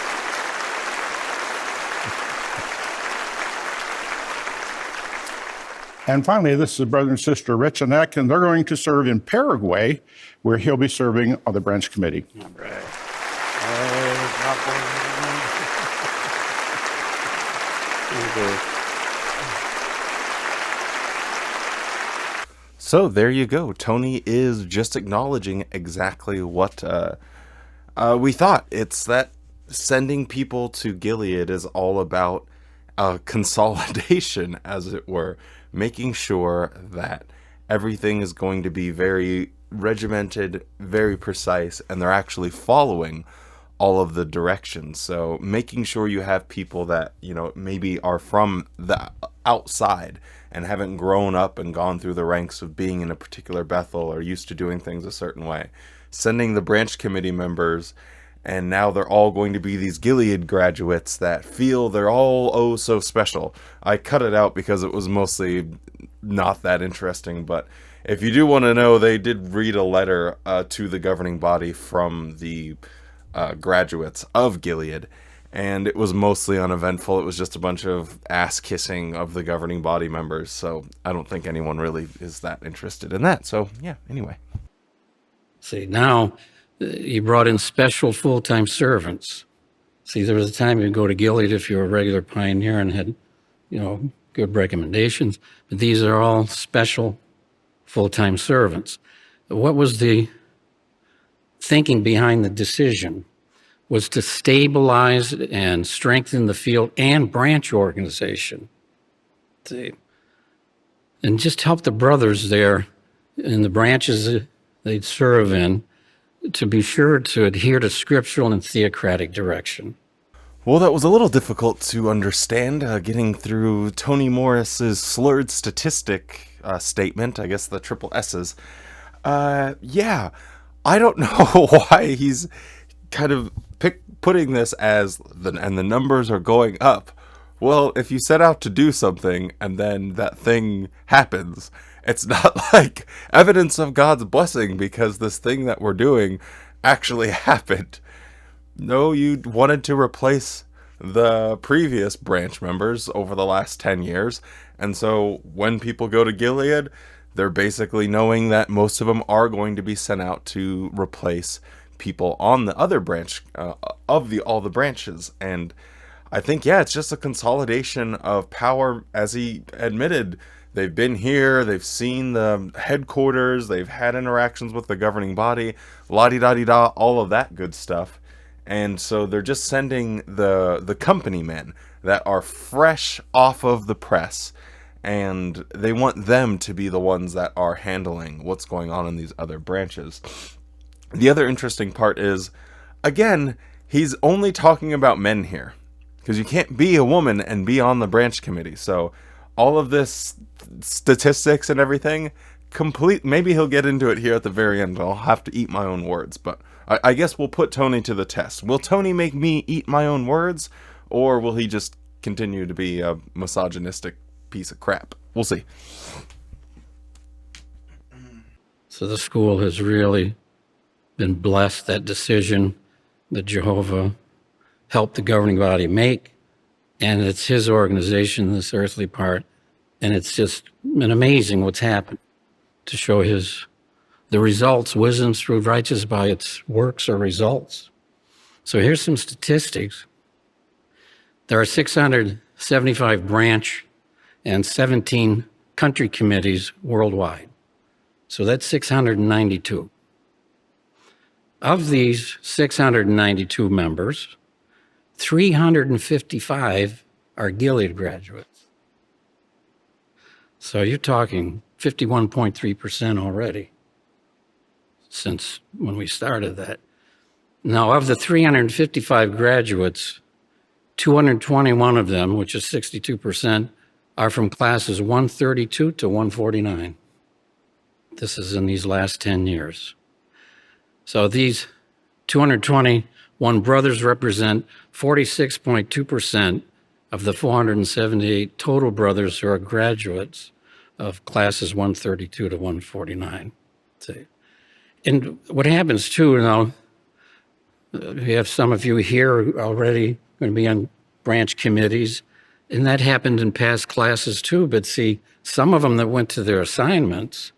And finally, this is Brother and Sister Richanek, and they're going to serve in Paraguay, where he'll be serving on the branch committee. All right. So there you go. Tony is just acknowledging exactly what we thought. It's that sending people to Gilead is all about consolidation, as it were, making sure that everything is going to be very regimented, very precise, and they're actually following all of the directions. So making sure you have people that, you know, maybe are from the outside and haven't grown up and gone through the ranks of being in a particular Bethel or used to doing things a certain way. Sending the branch committee members, and now they're all going to be these Gilead graduates that feel they're all oh so special. I cut it out because it was mostly not that interesting, but if you do want to know, they did read a letter to the governing body from the graduates of Gilead, and it was mostly uneventful. It was just a bunch of ass kissing of the governing body members, so I don't think anyone really is that interested in that. So yeah, anyway. See, now you brought in special full-time servants. See, there was a time you'd go to Gilead if you were a regular pioneer and had, you know, good recommendations, but these are all special full-time servants. What was the thinking behind the decision? Was to stabilize and strengthen the field and branch organization. See, and just help the brothers there in the branches they'd serve in to be sure to adhere to scriptural and theocratic direction. Well, that was a little difficult to understand, getting through Tony Morris's slurred statistic statement, I guess the triple S's. Yeah, I don't know why he's kind of putting this as, and the numbers are going up. Well, if you set out to do something and then that thing happens, it's not like evidence of God's blessing because this thing that we're doing actually happened. No, you wanted to replace the previous branch members over the last 10 years. And so when people go to Gilead, they're basically knowing that most of them are going to be sent out to replace people on the other branch of all the branches. And I think, yeah, it's just a consolidation of power. As he admitted, they've been here, they've seen the headquarters, they've had interactions with the governing body, la-di-da-di-da, all of that good stuff. And so they're just sending the company men that are fresh off of the press, and they want them to be the ones that are handling what's going on in these other branches. The other interesting part is, again, he's only talking about men here, because you can't be a woman and be on the branch committee. So all of this statistics and everything, maybe he'll get into it here at the very end. I'll have to eat my own words, but I guess we'll put Tony to the test. Will Tony make me eat my own words, or will he just continue to be a misogynistic piece of crap? We'll see. So the school has really been blessed. That decision that Jehovah helped the governing body make, and it's his organization, this earthly part, and it's just been amazing what's happened to show the results. Wisdom's proved righteous by its works or results. So here's some statistics. There are 675 branch and 17 country committees worldwide. So that's 692. Of these 692 members, 355 are Gilead graduates. So you're talking 51.3% already since when we started that. Now, of the 355 graduates, 221 of them, which is 62%, are from classes 132 to 149. This is in these last 10 years. So these 221 brothers represent 46.2% of the 478 total brothers who are graduates of classes 132 to 149. See. And what happens too, we have some of you here already going to be on branch committees, and that happened in past classes too. But see, some of them that went to their assignments,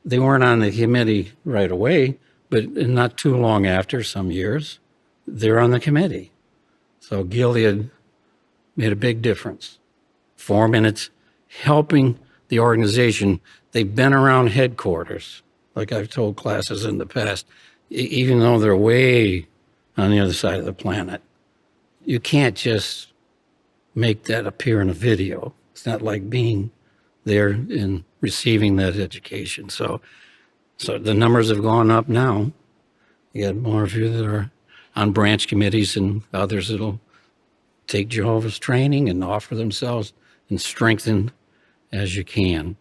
they weren't on the committee right away, but not too long after, some years, they're on the committee. So Gilead made a big difference for them, and it's helping the organization. They've been around headquarters, like I've told classes in the past, even though they're way on the other side of the planet. You can't just make that appear in a video. It's not like being there and receiving that education. So the numbers have gone up now. You got more of you that are on branch committees and others that'll take Jehovah's training and offer themselves and strengthen as you can.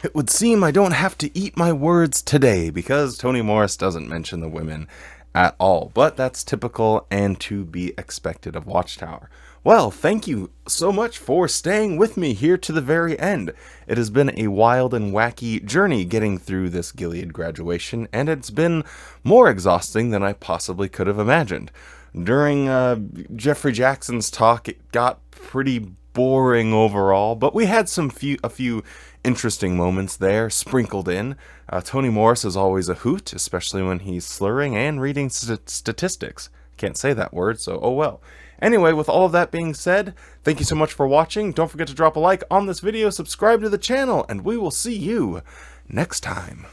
It would seem I don't have to eat my words today because Tony Morris doesn't mention the women at all, but that's typical and to be expected of Watchtower. Well, thank you so much for staying with me here to the very end. It has been a wild and wacky journey getting through this Gilead graduation, and it's been more exhausting than I possibly could have imagined. During Jeffrey Jackson's talk, it got pretty boring overall, but we had a few interesting moments there sprinkled in. Tony Morris is always a hoot, especially when he's slurring and reading statistics. Can't say that word, so oh well. Anyway, with all of that being said, thank you so much for watching. Don't forget to drop a like on this video, subscribe to the channel, and we will see you next time.